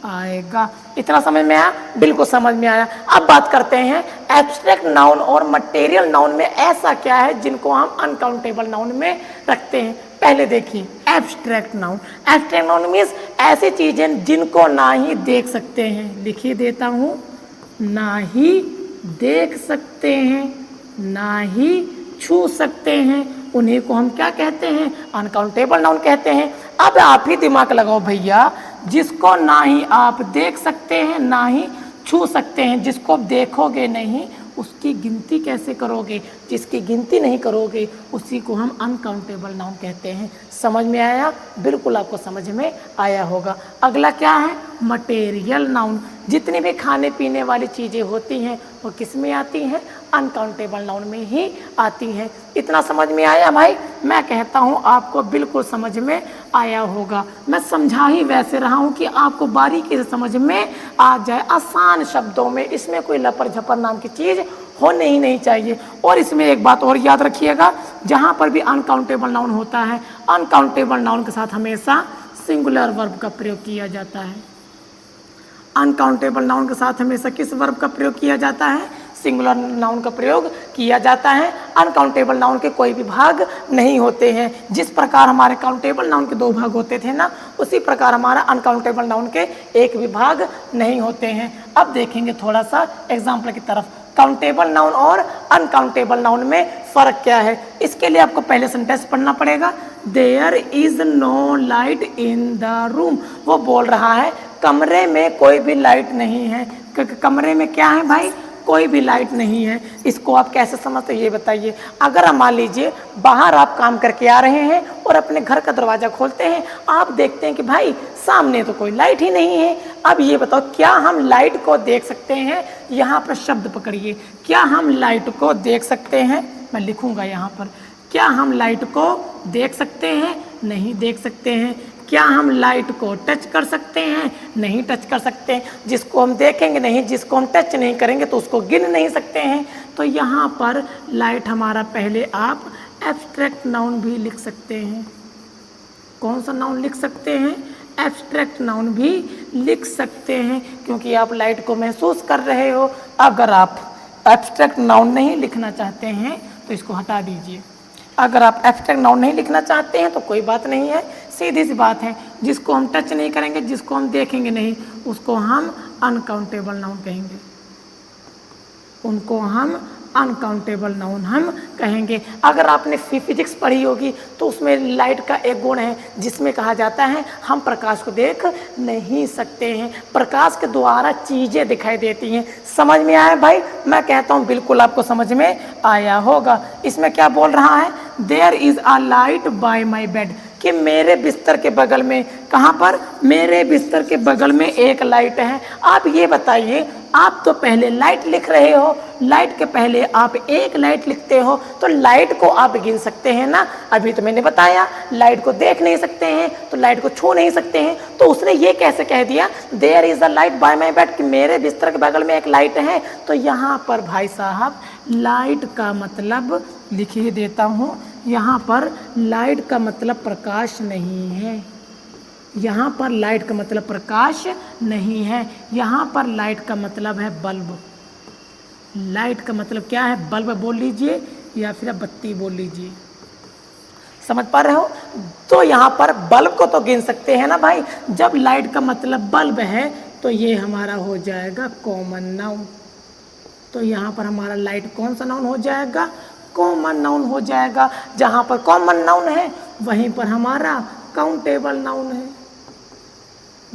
आएगा। इतना समझ में आया? बिल्कुल समझ में आया। अब बात करते हैं एब्स्ट्रैक्ट नाउन और मटेरियल नाउन में ऐसा क्या है जिनको हम अनकाउंटेबल नाउन में रखते हैं। पहले देखिए abstract noun. Abstract noun means ऐसी चीजें जिनको ना ही देख सकते हैं, लिखिए देता हूं, ना ही देख सकते हैं, ना ही छू सकते हैं, उन्हीं को हम क्या कहते हैं? अनकाउंटेबल नाउन कहते हैं। अब आप ही दिमाग लगाओ भैया, जिसको ना ही आप देख सकते हैं ना ही छू सकते हैं, जिसको देखोगे नहीं उसकी गिनती कैसे करोगे? जिसकी गिनती नहीं करोगे उसी को हम अनकाउंटेबल नाउन कहते हैं। समझ में आया? बिल्कुल आपको समझ में आया होगा। अगला क्या है? Material noun. जितनी भी खाने पीने वाली चीज़ें होती हैं वो किस में आती हैं? अनकाउंटेबल नाउन में ही आती हैं। इतना समझ में आया भाई? मैं कहता हूँ आपको बिल्कुल समझ में आया होगा। मैं समझा ही वैसे रहा हूँ कि आपको बारीकी से समझ में आ जाए, आसान शब्दों में। इसमें कोई लपर झपर नाम की चीज़ होने ही नहीं चाहिए। और इसमें एक बात और याद रखिएगा, जहाँ पर भी अनकाउंटेबल नाउन होता है, अनकाउंटेबल नाउन के साथ हमेशा सिंगुलर वर्ब का प्रयोग किया जाता है। अनकाउंटेबल नाउन के साथ हमेशा किस वर्ब का प्रयोग किया जाता है? सिंगुलर नाउन का प्रयोग किया जाता है। अनकाउंटेबल नाउन के कोई भी भाग नहीं होते हैं। जिस प्रकार हमारे काउंटेबल नाउन के 2 भाग होते थे ना, उसी प्रकार हमारा अनकाउंटेबल नाउन के एक भी भाग नहीं होते हैं। अब देखेंगे थोड़ा सा एग्जाम्पल की तरफ। काउंटेबल नाउन और अनकाउंटेबल नाउन में फ़र्क क्या है? इसके लिए आपको पहले सेंटेंस पढ़ना पड़ेगा। There is no light in the room. वो बोल रहा है कमरे में कोई भी लाइट नहीं है। कमरे में क्या है भाई? कोई भी लाइट नहीं है। इसको आप कैसे समझते हैं ये बताइए। अगर हम मान लीजिए बाहर आप काम करके आ रहे हैं और अपने घर का दरवाज़ा खोलते हैं, आप देखते हैं कि भाई सामने तो कोई लाइट ही नहीं है। अब ये बताओ, क्या हम लाइट को देख सकते हैं? यहाँ पर शब्द पकड़िए, क्या हम लाइट को देख सकते हैं? मैं लिखूँगा यहाँ पर, क्या हम लाइट को देख सकते हैं? नहीं देख सकते हैं। क्या हम लाइट को टच कर सकते हैं? नहीं टच कर सकते हैं। जिसको हम देखेंगे नहीं, जिसको हम टच नहीं करेंगे तो उसको गिन नहीं सकते हैं। तो यहाँ पर लाइट हमारा, पहले आप एब्स्ट्रैक्ट नाउन भी लिख सकते हैं। कौन सा नाउन लिख सकते हैं? एब्स्ट्रैक्ट नाउन भी लिख सकते हैं, क्योंकि आप लाइट को महसूस कर रहे हो। अगर आप एब्स्ट्रैक्ट नाउन नहीं लिखना चाहते हैं तो इसको हटा दीजिए। अगर आप एब्स्ट्रैक्ट नाउन नहीं लिखना चाहते हैं तो कोई बात नहीं है, सीधी सी बात है। जिसको हम टच नहीं करेंगे, जिसको हम देखेंगे नहीं, उसको हम अनकाउंटेबल नाउन कहेंगे। उनको हम अनकाउंटेबल नाउन हम कहेंगे। अगर आपने फिजिक्स पढ़ी होगी तो उसमें लाइट का एक गुण है जिसमें कहा जाता है हम प्रकाश को देख नहीं सकते हैं, प्रकाश के द्वारा चीज़ें दिखाई देती हैं। समझ में आया भाई? मैं कहता हूँ बिल्कुल आपको समझ में आया होगा। इसमें क्या बोल रहा है? There is a light by my bed, कि मेरे बिस्तर के बगल में, कहाँ पर? मेरे बिस्तर के बगल में एक लाइट है। आप ये बताइए, आप तो पहले लाइट लिख रहे हो, लाइट के पहले आप एक लाइट लिखते हो तो लाइट को आप गिन सकते हैं ना। अभी तो मैंने बताया लाइट को देख नहीं सकते हैं तो लाइट को छू नहीं सकते हैं, तो उसने ये कैसे कह दिया there is a light by my bed, कि मेरे बिस्तर के बगल में एक लाइट है। तो यहाँ पर भाई साहब लाइट का मतलब लिख ही देता हूँ। यहाँ पर लाइट का मतलब प्रकाश नहीं है। यहाँ पर लाइट का मतलब प्रकाश नहीं है। यहाँ पर लाइट का मतलब है बल्ब। लाइट का मतलब क्या है? बल्ब बोल लीजिए या फिर बत्ती बोल लीजिए। समझ पा रहे हो? तो यहाँ पर बल्ब को तो गिन सकते हैं ना भाई। जब लाइट का मतलब बल्ब है तो ये हमारा हो जाएगा कॉमन नाउन। तो यहाँ पर हमारा लाइट कौन सा नाउन हो जाएगा? कॉमन नाउन हो जाएगा। जहाँ पर कॉमन नाउन है वहीं पर हमारा काउंटेबल नाउन है।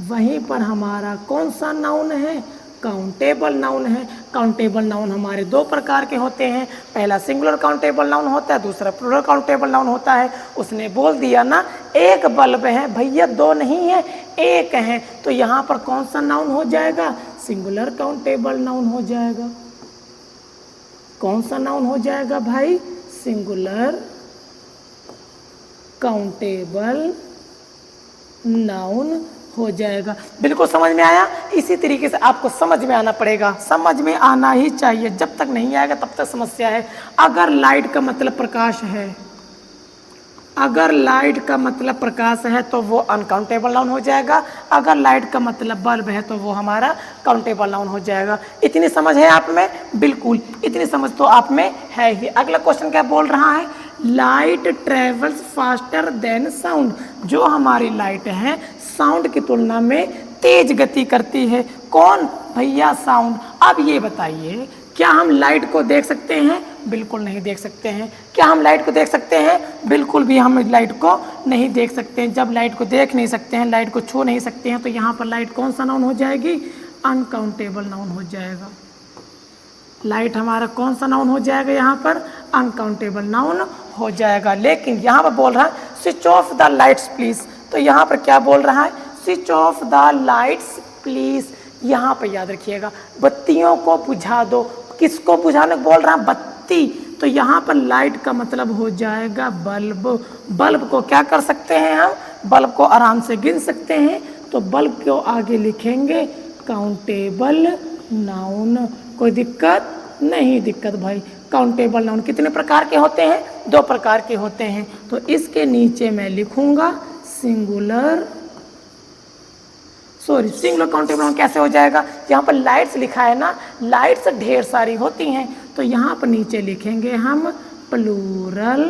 वहीं पर हमारा कौन सा नाउन है? काउंटेबल नाउन है। काउंटेबल नाउन हमारे 2 प्रकार के होते हैं। पहला सिंगुलर काउंटेबल नाउन होता है, दूसरा प्लूरल काउंटेबल नाउन होता है। उसने बोल दिया ना एक बल्ब है, भैया 2 नहीं है, एक है। तो यहाँ पर कौन सा नाउन हो जाएगा? सिंगुलर काउंटेबल नाउन हो जाएगा। कौन सा नाउन हो जाएगा भाई? सिंगुलर काउंटेबल नाउन हो जाएगा। बिल्कुल समझ में आया? इसी तरीके से आपको समझ में आना पड़ेगा, समझ में आना ही चाहिए। जब तक नहीं आएगा तब तक समस्या है। अगर लाइट का मतलब प्रकाश है अगर लाइट का मतलब प्रकाश है तो वो अनकाउंटेबल नाउन हो जाएगा, अगर लाइट का मतलब बल्ब है तो वो हमारा काउंटेबल नाउन हो जाएगा। इतनी समझ है आप में? बिल्कुल, इतनी समझ तो आप में है ही। अगला क्वेश्चन क्या बोल रहा है? Light travels faster than sound. जो हमारी लाइट है साउंड की तुलना में तेज गति करती है। कौन? भैया साउंड। अब ये बताइए, क्या हम लाइट को देख सकते हैं? बिल्कुल नहीं देख सकते हैं। क्या हम लाइट को देख सकते हैं? बिल्कुल भी हम लाइट को नहीं देख सकते हैं। जब लाइट को देख नहीं सकते हैं, लाइट को छू नहीं सकते हैं, तो यहाँ पर लाइट कौन सा नाउन हो जाएगी? अनकाउंटेबल नाउन हो जाएगा। लाइट हमारा कौन सा नाउन हो जाएगा? यहाँ पर अनकाउंटेबल नाउन हो जाएगा। लेकिन यहाँ पर बोल रहा है switch off the lights please. तो यहाँ पर क्या बोल रहा है? Switch off the lights please. यहाँ पर याद रखिएगा, बत्तियों को बुझा दो। किसको बुझाने बोल रहा है? बत्ती। तो यहाँ पर लाइट का मतलब हो जाएगा बल्ब। बल्ब को क्या कर सकते हैं हम? बल्ब को आराम से गिन सकते हैं। तो बल्ब को आगे लिखेंगे काउंटेबल नाउन। कोई दिक्कत? नहीं दिक्कत भाई। काउंटेबल नाउन कितने प्रकार के होते हैं? 2 प्रकार के होते हैं। तो इसके नीचे मैं लिखूंगा सिंगुलर काउंटेबल नाउन। कैसे हो जाएगा? यहाँ पर लाइट्स लिखा है ना, लाइट्स ढेर सारी होती हैं, तो यहाँ पर नीचे लिखेंगे हम प्लूरल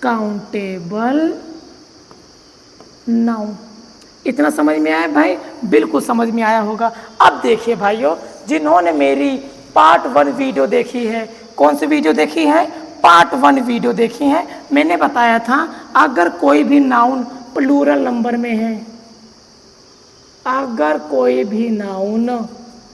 काउंटेबल नाउन। इतना समझ में आया भाई? बिल्कुल समझ में आया होगा। अब देखिए भाइयों, जिन्होंने मेरी पार्ट 1 वीडियो देखी है, कौन सी वीडियो देखी है? पार्ट 1 वीडियो देखी है। मैंने बताया था अगर कोई भी नाउन प्लूरल नंबर में है, अगर कोई भी नाउन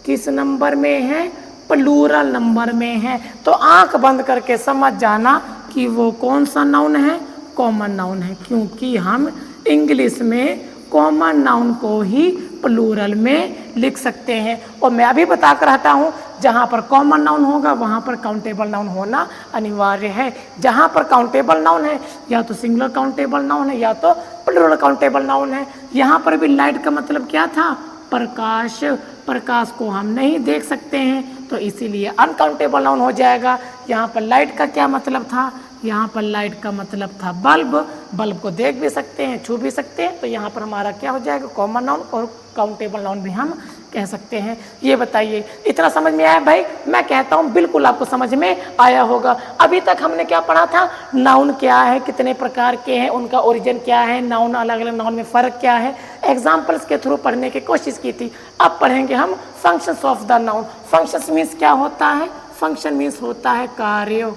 किस नंबर में है? प्लूरल नंबर में है, तो आंख बंद करके समझ जाना कि वो कौन सा नाउन है? कॉमन नाउन है। क्योंकि हम इंग्लिश में कॉमन नाउन को ही प्लूरल में लिख सकते हैं। और मैं अभी बता कर हटा हूँ, जहाँ पर कॉमन नाउन होगा वहाँ पर काउंटेबल नाउन होना अनिवार्य है। जहाँ पर काउंटेबल नाउन है, या तो सिंगुलर काउंटेबल नाउन है या तो प्लूरल काउंटेबल नाउन है। यहाँ पर भी लाइट का मतलब क्या था? प्रकाश। प्रकाश को हम नहीं देख सकते हैं, तो इसीलिए अनकाउंटेबल नाउन हो जाएगा। यहाँ पर लाइट का क्या मतलब था? यहाँ पर लाइट का मतलब था बल्ब। बल्ब को देख भी सकते हैं, छू भी सकते हैं, तो यहाँ पर हमारा क्या हो जाएगा? Common noun. और काउंटेबल नाउन भी हम कह सकते हैं। ये बताइए, इतना समझ में आया भाई? मैं कहता हूँ बिल्कुल आपको समझ में आया होगा। अभी तक हमने क्या पढ़ा था? नाउन क्या है, कितने प्रकार के हैं, उनका ओरिजिन क्या है, नाउन अलग अलग नाउन में फ़र्क क्या है, एग्जाम्पल्स के थ्रू पढ़ने की कोशिश की थी। अब पढ़ेंगे हम functions of the noun. Functions means क्या होता है? फंक्शन मीन्स होता है कार्य।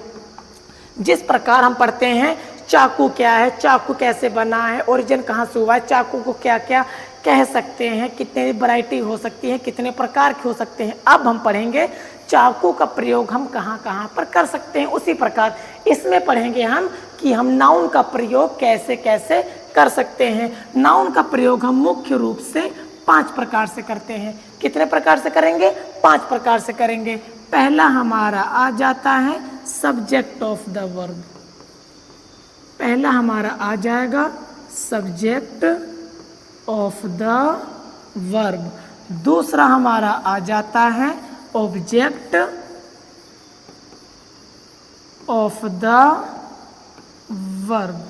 जिस प्रकार हम पढ़ते हैं चाकू क्या है, चाकू कैसे बना है, ओरिजिन कहाँ से हुआ है, चाकू को क्या क्या कह सकते हैं, कितने वैरायटी हो सकती है, कितने प्रकार के हो सकते हैं। अब हम पढ़ेंगे चाकू का प्रयोग हम कहाँ कहाँ पर कर सकते हैं। उसी प्रकार इसमें पढ़ेंगे हम कि हम नाउन का प्रयोग कैसे कैसे कर सकते हैं। नाउन का प्रयोग हम मुख्य रूप से 5 प्रकार से करते हैं। कितने प्रकार से करेंगे? 5 प्रकार से करेंगे। पहला हमारा आ जाता है सब्जेक्ट ऑफ द वर्ब। पहला हमारा आ जाएगा सब्जेक्ट ऑफ द वर्ब। दूसरा हमारा आ जाता है ऑब्जेक्ट ऑफ द वर्ब।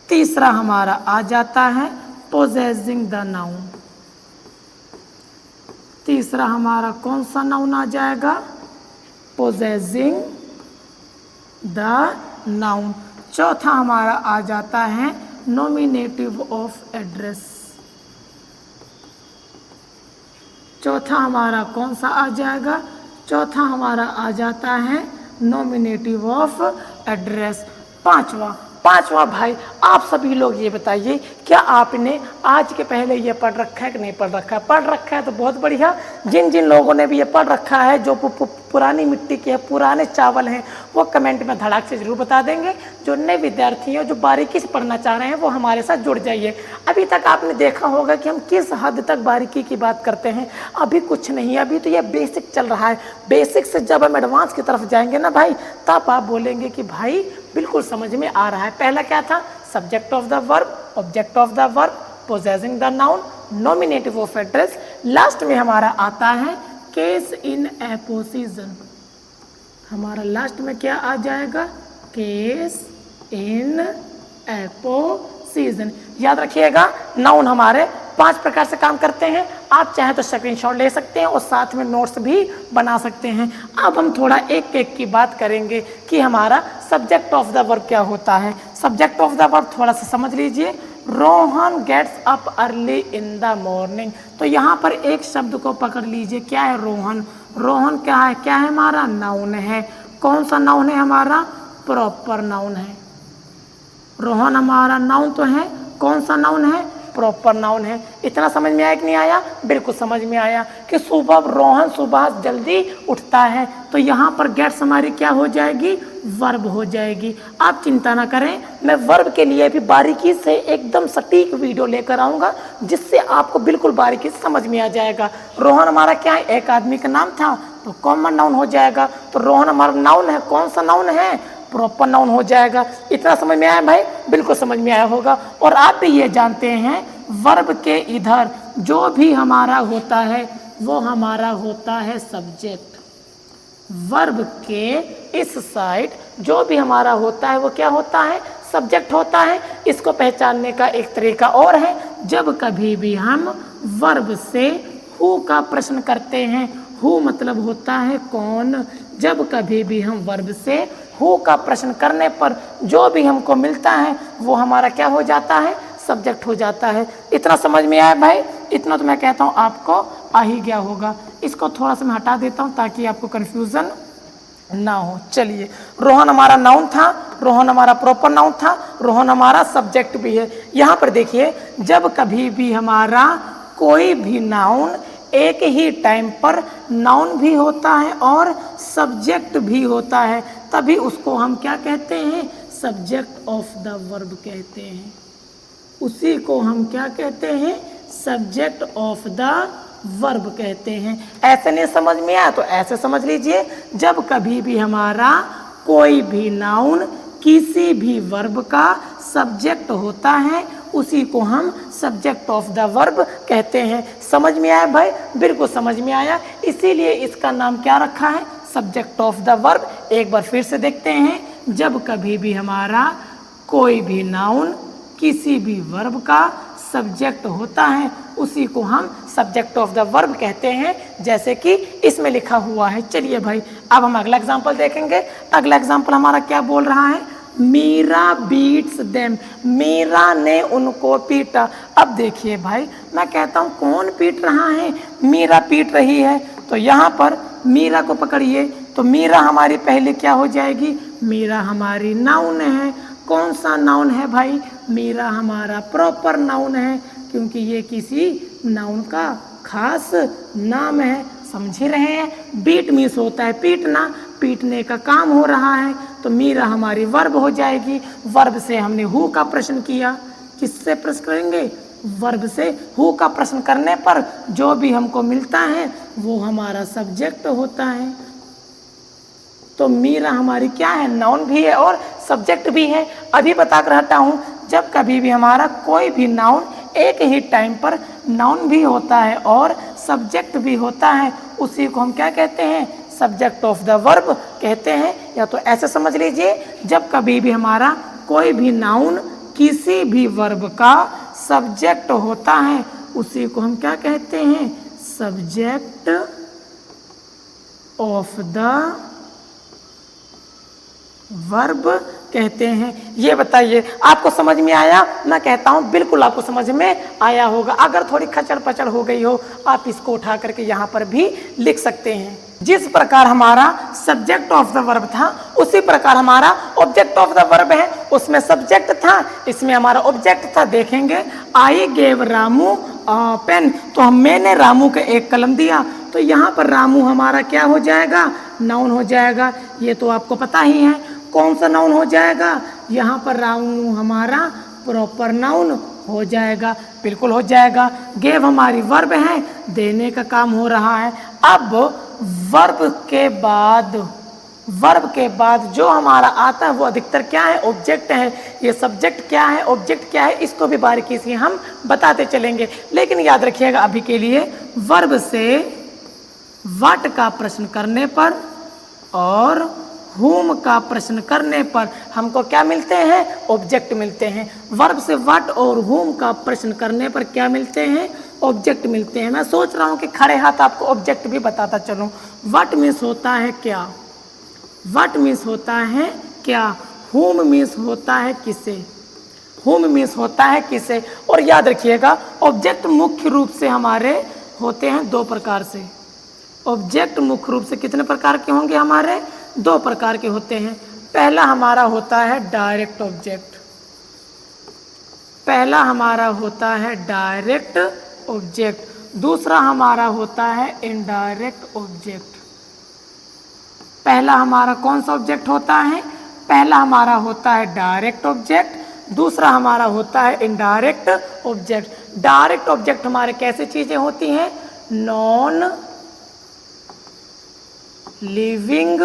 तीसरा हमारा आ जाता है पोजेसिंग द नाउन। तीसरा हमारा कौन सा नाउन आ जाएगा? Possessing the noun. चौथा हमारा आ जाता है नॉमिनेटिव ऑफ एड्रेस। चौथा हमारा कौन सा आ जाएगा? चौथा हमारा आ जाता है नॉमिनेटिव ऑफ एड्रेस। पांचवा भाई, आप सभी लोग ये बताइए, क्या आपने आज के पहले ये पढ़ रखा है कि नहीं पढ़ रखा है? पढ़ रखा है तो बहुत बढ़िया। जिन जिन लोगों ने भी ये पढ़ रखा है, जो पुरानी मिट्टी के हैं, पुराने चावल हैं, वो कमेंट में धड़ाक से जरूर बता देंगे। जो नए विद्यार्थी हैं, जो बारीकी से पढ़ना चाह रहे हैं, वो हमारे साथ जुड़ जाइए। अभी तक आपने देखा होगा कि हम किस हद तक बारीकी की बात करते हैं। अभी कुछ नहीं है, अभी तो ये बेसिक चल रहा है। बेसिक से जब हम एडवांस की तरफ जाएंगे ना भाई, तब आप बोलेंगे कि भाई बिल्कुल समझ में आ रहा है। पहला क्या था? Subject of the verb, object of the verb, possessing the noun, nominative of address. Last में हमारा आता है केस इन एपोसिशन। हमारा लास्ट में क्या आ जाएगा? Case in apo season. याद रखिएगा नाउन हमारे 5 प्रकार से काम करते हैं। आप चाहें तो स्क्रीनशॉट ले सकते हैं और साथ में नोट्स भी बना सकते हैं। अब हम थोड़ा एक एक की बात करेंगे कि हमारा सब्जेक्ट ऑफ द वर्ब क्या होता है। सब्जेक्ट ऑफ द वर्ब थोड़ा सा समझ लीजिए। Rohan gets up early in the morning. तो यहाँ पर एक शब्द को पकड़ लीजिए, क्या है? रोहन। रोहन क्या है? क्या है हमारा? नाउन है। कौन सा नाउन है हमारा? प्रॉपर नाउन है। रोहन हमारा नाउन तो है, कौन सा नाउन है? प्रॉपर नाउन है। इतना समझ में आया कि नहीं आया? बिल्कुल समझ में आया कि सुबह रोहन सुबह जल्दी उठता है, तो यहाँ पर गेट्स हमारी क्या हो जाएगी? वर्ब हो जाएगी। आप चिंता ना करें, मैं वर्ब के लिए भी बारीकी से एकदम सटीक वीडियो लेकर आऊँगा, जिससे आपको बिल्कुल बारीकी से समझ में आ जाएगा। रोहन हमारा क्या है? एक आदमी का नाम था, तो कॉमन नाउन हो जाएगा। तो रोहन हमारा नाउन है, कौन सा नाउन है? प्रॉपर नाउन हो जाएगा। इतना समझ में आया भाई? बिल्कुल समझ में आया होगा। और आप भी ये जानते हैं वर्ब के इधर जो भी हमारा होता है वो हमारा होता है सब्जेक्ट। वर्ब के इस साइड जो भी हमारा होता है वो क्या होता है? सब्जेक्ट होता है। इसको पहचानने का एक तरीका और है, जब कभी भी हम वर्ब से हु का प्रश्न करते हैं, हु मतलब होता है कौन। जब कभी भी हम वर्ब से हु का प्रश्न करने पर जो भी हमको मिलता है वो हमारा क्या हो जाता है? सब्जेक्ट हो जाता है। इतना समझ में आया भाई? इतना तो मैं कहता हूँ आपको आ ही गया होगा। इसको थोड़ा सा मैं हटा देता हूँ ताकि आपको कन्फ्यूज़न ना हो। चलिए, रोहन हमारा नाउन था, रोहन हमारा प्रॉपर नाउन था, रोहन हमारा सब्जेक्ट भी है। यहाँ पर देखिए, जब कभी भी हमारा कोई भी नाउन एक ही टाइम पर नाउन भी होता है और सब्जेक्ट भी होता है, तभी उसको हम क्या कहते हैं? सब्जेक्ट ऑफ द वर्ब कहते हैं। उसी को हम क्या कहते हैं? सब्जेक्ट ऑफ द वर्ब कहते हैं। ऐसे नहीं समझ में आया तो ऐसे समझ लीजिए, जब कभी भी हमारा कोई भी नाउन किसी भी वर्ब का सब्जेक्ट होता है उसी को हम सब्जेक्ट ऑफ द वर्ब कहते हैं। समझ में आया भाई? बिल्कुल समझ में आया। इसीलिए इसका नाम क्या रखा है? Subject of the verb. एक बार फिर से देखते हैं, जब कभी भी हमारा कोई भी नाउन किसी भी वर्ब का सब्जेक्ट होता है उसी को हम सब्जेक्ट ऑफ द वर्ब कहते हैं, जैसे कि इसमें लिखा हुआ है। चलिए भाई, अब हम अगला एग्जांपल देखेंगे। अगला एग्जांपल हमारा क्या बोल रहा है? Meera beats them. मीरा ने उनको पीटा। अब देखिए भाई, मैं कहता हूँ कौन पीट रहा है? मीरा पीट रही है। तो यहाँ पर मीरा को पकड़िए, तो मीरा हमारी पहले क्या हो जाएगी? मीरा हमारी नाउन है। कौन सा नाउन है भाई? मीरा हमारा प्रॉपर नाउन है, क्योंकि ये किसी नाउन का खास नाम है। समझ ही रहे हैं? बीट मीन्स होता है पीटना, पीटने का काम हो रहा है, तो मीरा हमारी वर्ब हो जाएगी। वर्ब से हमने हु का प्रश्न किया। किससे प्रश्न करेंगे? वर्ब से। हु का प्रश्न करने पर जो भी हमको मिलता है वो हमारा सब्जेक्ट होता है। तो मीरा हमारी क्या है? नाउन भी है और सब्जेक्ट भी है। अभी बता कर हटा हूँ, जब कभी भी हमारा कोई भी नाउन एक ही टाइम पर नाउन भी होता है और सब्जेक्ट भी होता है, उसी को हम क्या कहते हैं? सब्जेक्ट ऑफ द वर्ब कहते हैं। या तो ऐसे समझ लीजिए, जब कभी भी हमारा कोई भी नाउन किसी भी वर्ब का सब्जेक्ट होता है उसी को हम क्या कहते हैं? सब्जेक्ट ऑफ द वर्ब कहते हैं। ये बताइए, आपको समझ में आया? मैं कहता हूँ बिल्कुल आपको समझ में आया होगा। अगर थोड़ी खचड़ पचड़ हो गई हो, आप इसको उठा करके यहाँ पर भी लिख सकते हैं। जिस प्रकार हमारा सब्जेक्ट ऑफ द वर्ब था उसी प्रकार हमारा ऑब्जेक्ट ऑफ द वर्ब है। उसमें सब्जेक्ट था, इसमें हमारा ऑब्जेक्ट था। देखेंगे, आई गेव रामू पेन, तो मैंने रामू को एक कलम दिया, तो यहाँ पर रामू हमारा क्या हो जाएगा? नाउन हो जाएगा। ये तो आपको पता ही है। कौन सा नाउन हो जाएगा? यहाँ पर रामू हमारा प्रॉपर नाउन हो जाएगा। बिल्कुल हो जाएगा। गेव हमारी वर्ब है, देने का काम हो रहा है। अब वर्ब के बाद जो हमारा आता है वो अधिकतर क्या है? ऑब्जेक्ट है। ये सब्जेक्ट क्या है, ऑब्जेक्ट क्या है, इसको भी बारीकी से हम बताते चलेंगे। लेकिन याद रखिएगा, अभी के लिए वर्ब से व्हाट का प्रश्न करने पर और whom का प्रश्न करने पर हमको क्या मिलते हैं, ऑब्जेक्ट मिलते हैं। वर्ब से what और whom का प्रश्न करने पर क्या मिलते हैं, ऑब्जेक्ट मिलते हैं। मैं सोच रहा हूँ कि खड़े हाथ आपको ऑब्जेक्ट भी बताता चलूँ। what मीन्स होता है क्या, what मीन्स होता है क्या, whom मीन्स होता है किसे, whom मीन्स होता है किसे। और याद रखिएगा ऑब्जेक्ट मुख्य रूप से हमारे होते हैं दो प्रकार से। ऑब्जेक्ट मुख्य रूप से कितने प्रकार के होंगे हमारे, दो प्रकार के होते हैं। पहला हमारा होता है डायरेक्ट ऑब्जेक्ट, पहला हमारा होता है डायरेक्ट ऑब्जेक्ट। दूसरा हमारा होता है इनडायरेक्ट ऑब्जेक्ट। पहला हमारा कौन सा ऑब्जेक्ट होता है, पहला हमारा होता है डायरेक्ट ऑब्जेक्ट, दूसरा हमारा होता है इनडायरेक्ट ऑब्जेक्ट। डायरेक्ट ऑब्जेक्ट हमारे कैसे चीजें होती हैं, non living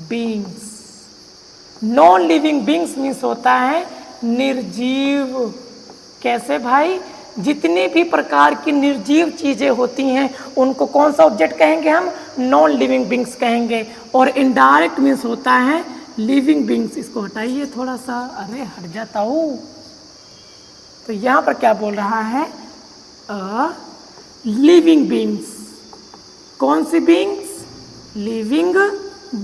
beings. Non living beings means होता है निर्जीव। कैसे भाई, जितनी भी प्रकार की निर्जीव चीजें होती हैं उनको कौन सा ऑब्जेक्ट कहेंगे हम, नॉन लिविंग बींग्स कहेंगे। और इनडायरेक्ट मीन्स होता है लिविंग बींग्स। इसको हटाइए थोड़ा सा, अरे हट जाता हूँ। तो यहाँ पर क्या बोल रहा है, लिविंग बींग्स। कौन सी beings, living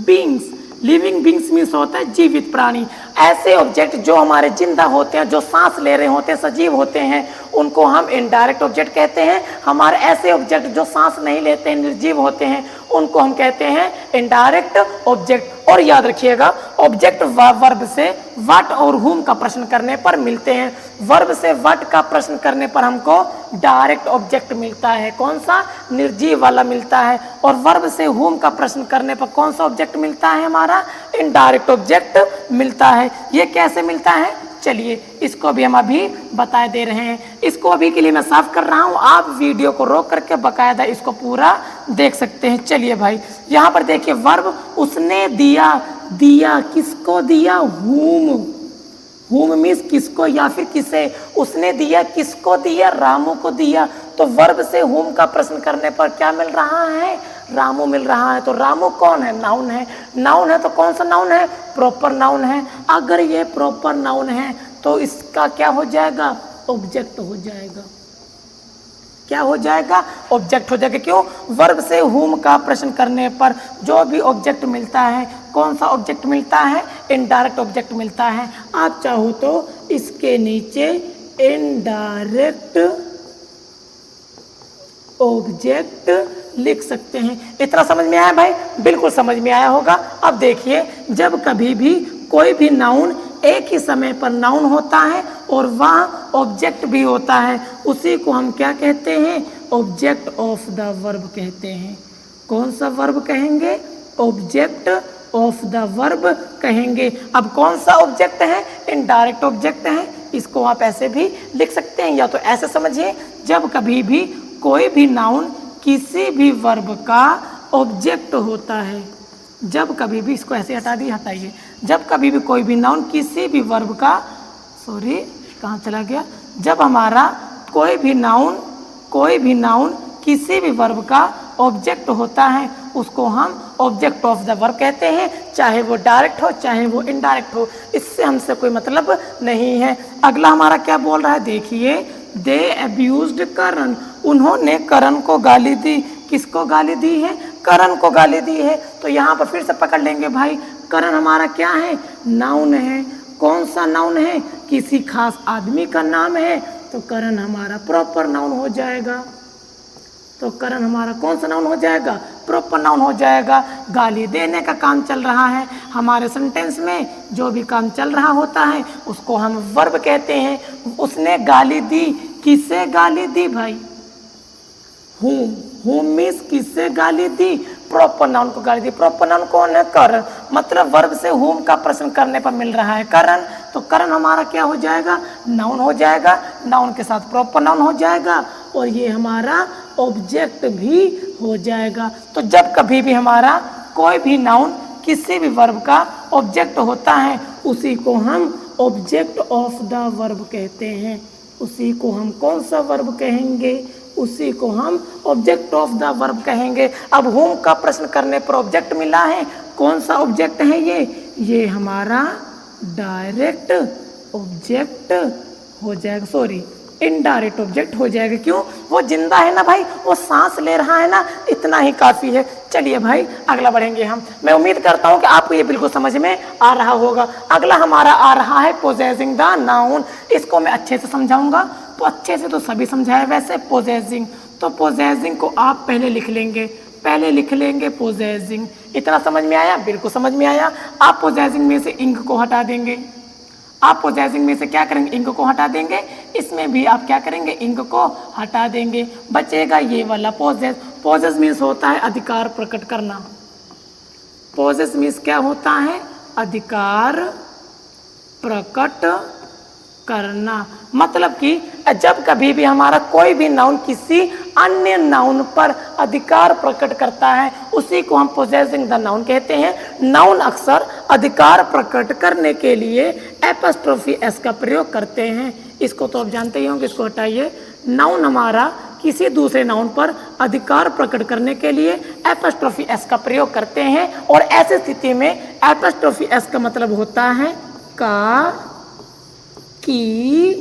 beings. Living beings means होता है जीवित प्राणी। ऐसे ऑब्जेक्ट जो हमारे जिंदा होते हैं, जो सांस ले रहे होते हैं, सजीव होते हैं, उनको हम इनडायरेक्ट ऑब्जेक्ट कहते हैं। हमारे ऐसे ऑब्जेक्ट जो सांस नहीं लेते हैं, निर्जीव होते हैं, उनको हम कहते हैं इनडायरेक्ट ऑब्जेक्ट। और याद रखिएगा ऑब्जेक्ट वर्ब से व्हाट और whom का प्रश्न करने पर मिलते हैं। वर्ब से व्हाट का प्रश्न करने पर हमको डायरेक्ट ऑब्जेक्ट मिलता है, कौन सा, निर्जीव वाला मिलता है। और वर्ब से whom का प्रश्न करने पर कौन सा ऑब्जेक्ट मिलता है, हमारा इनडायरेक्ट ऑब्जेक्ट मिलता है। ये कैसे मिलता है, चलिए इसको भी हम अभी बता दे रहे हैं। इसको अभी के लिए मैं साफ कर रहा हूँ, आप वीडियो को रोक करके बकायदा इसको पूरा देख सकते हैं। चलिए भाई यहाँ पर देखिए वर्ब उसने दिया, दिया किसको दिया, whom। whom मीन्स किसको या फिर किसे। उसने दिया किसको दिया, रामू को दिया। तो वर्ब से whom का प्रश्न करने पर क्या मिल रहा है, रामू मिल रहा है। तो रामू कौन है, नाउन है। नाउन है तो कौन सा नाउन है, प्रॉपर नाउन है। अगर ये प्रॉपर नाउन है तो इसका क्या हो जाएगा, ऑब्जेक्ट हो जाएगा। क्या हो जाएगा, ऑब्जेक्ट हो जाएगा। क्यों, वर्ब से whom का प्रश्न करने पर जो भी ऑब्जेक्ट मिलता है, कौन सा ऑब्जेक्ट मिलता है, इनडायरेक्ट ऑब्जेक्ट मिलता है। आप चाहो तो इसके नीचे इनडायरेक्ट ऑब्जेक्ट लिख सकते हैं। इतना समझ में आया भाई, बिल्कुल समझ में आया होगा। अब देखिए जब कभी भी कोई भी नाउन एक ही समय पर नाउन होता है और वह ऑब्जेक्ट भी होता है, उसी को हम क्या कहते हैं, ऑब्जेक्ट ऑफ द वर्ब कहते हैं। कौन सा वर्ब कहेंगे, ऑब्जेक्ट ऑफ द वर्ब कहेंगे। अब कौन सा ऑब्जेक्ट है, इनडायरेक्ट ऑब्जेक्ट है। इसको आप ऐसे भी लिख सकते हैं, या तो ऐसे समझिए, जब कभी भी कोई भी नाउन किसी भी वर्ब का ऑब्जेक्ट होता है, जब कभी भी, इसको ऐसे हटा दिए, हटाइए, जब कभी भी कोई भी नाउन किसी भी वर्ब का, सॉरी कहाँ चला गया, जब हमारा कोई भी नाउन किसी भी वर्ब का ऑब्जेक्ट होता है, उसको हम ऑब्जेक्ट ऑफ द वर्ब कहते हैं। चाहे वो डायरेक्ट हो चाहे वो इनडायरेक्ट हो, इससे हमसे कोई मतलब नहीं है। अगला हमारा क्या बोल रहा है, देखिए, दे अब्यूज्ड करण। उन्होंने करण को गाली दी। किसको गाली दी है, करण को गाली दी है। तो यहाँ पर फिर से पकड़ लेंगे भाई, करण हमारा क्या है, नाउन है। कौन सा नाउन है, किसी खास आदमी का नाम है, तो करण हमारा प्रॉपर नाउन हो जाएगा। तो करण हमारा कौन सा नाउन हो जाएगा, प्रॉपर नाउन हो जाएगा। गाली देने का काम चल रहा है हमारे सेंटेंस में, जो भी काम चल रहा होता है उसको हम वर्ब कहते हैं। उसने गाली दी, किसे गाली दी भाई, whom मीन्स किससे गाली दी, प्रॉपर नाउन को गाली दी। प्रॉपर नाउन कौन है, करण। मतलब वर्ब से whom का प्रश्न करने पर मिल रहा है करण, तो करण हमारा क्या हो जाएगा, नाउन हो जाएगा। नाउन के साथ प्रॉपर नाउन हो जाएगा और ये हमारा ऑब्जेक्ट भी हो जाएगा। तो जब कभी भी हमारा कोई भी नाउन किसी भी वर्ब का ऑब्जेक्ट होता है, उसी को हम ऑब्जेक्ट ऑफ द वर्ब कहते हैं। उसी को हम कौन सा वर्ब कहेंगे, उसी को हम ऑब्जेक्ट ऑफ द वर्ब कहेंगे। अब होम का प्रश्न करने पर ऑब्जेक्ट मिला है, कौन सा ऑब्जेक्ट है ये हमारा डायरेक्ट ऑब्जेक्ट हो जाएगा, सॉरी इनडायरेक्ट ऑब्जेक्ट हो जाएगा। क्यों? वो जिंदा है ना भाई, वो सांस ले रहा है ना, इतना ही काफी है। चलिए भाई अगला बढ़ेंगे हम। मैं उम्मीद करता हूं कि आपको ये बिल्कुल समझ में आ रहा होगा। अगला हमारा आ रहा है पोजेसिंग द नाउन। इसको मैं अच्छे से समझाऊंगा, तो अच्छे से तो सभी समझाए वैसे। पोजेसिंग, तो पोजेसिंग को आप पहले लिख लेंगे पोजेसिंग। इतना समझ में आया? बिल्कुल समझ में आया। आप पोजेसिंग में से इंक को हटा देंगे, आप पोजेसिंग में से क्या करेंगे? इंक को हटा देंगे। इसमें भी आप क्या करेंगे? इंक को हटा देंगे। बचेगा ये वाला पोजेस। पोजेस मीन्स होता है अधिकार प्रकट करना। पोजेस मीन्स क्या होता है? अधिकार प्रकट करना। मतलब कि जब कभी भी हमारा कोई भी नाउन किसी अन्य नाउन पर अधिकार प्रकट करता है, उसी को हम पोजेसिंग द नाउन कहते हैं। नाउन अक्सर अधिकार प्रकट करने के लिए एपस्ट्रोफी एस का प्रयोग करते हैं। इसको तो आप जानते ही होंगे, इसको हटाइए। नाउन हमारा किसी दूसरे नाउन पर अधिकार प्रकट करने के लिए एपस्ट्रोफी एस का प्रयोग करते हैं, और ऐसी स्थिति में एपस्ट्रोफी एस का मतलब होता है का, की,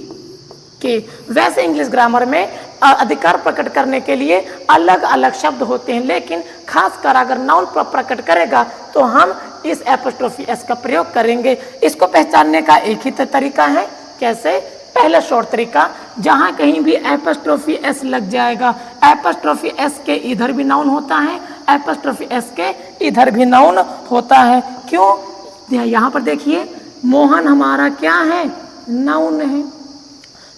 के। वैसे इंग्लिश ग्रामर में अधिकार प्रकट करने के लिए अलग अलग शब्द होते हैं, लेकिन खासकर अगर नाउन पर प्रकट करेगा तो हम इस एपस्ट्रोफी एस का प्रयोग करेंगे। इसको पहचानने का एक ही तरीका है। कैसे? पहला शॉर्ट तरीका, जहां कहीं भी एपस्ट्रोफी एस लग जाएगा, एपस्ट्रोफी एस के इधर भी नाउन होता है, एपस्ट्रोफी एस के इधर भी नाउन होता है। क्यों? यहां पर देखिए, मोहन हमारा क्या है? नाउन है।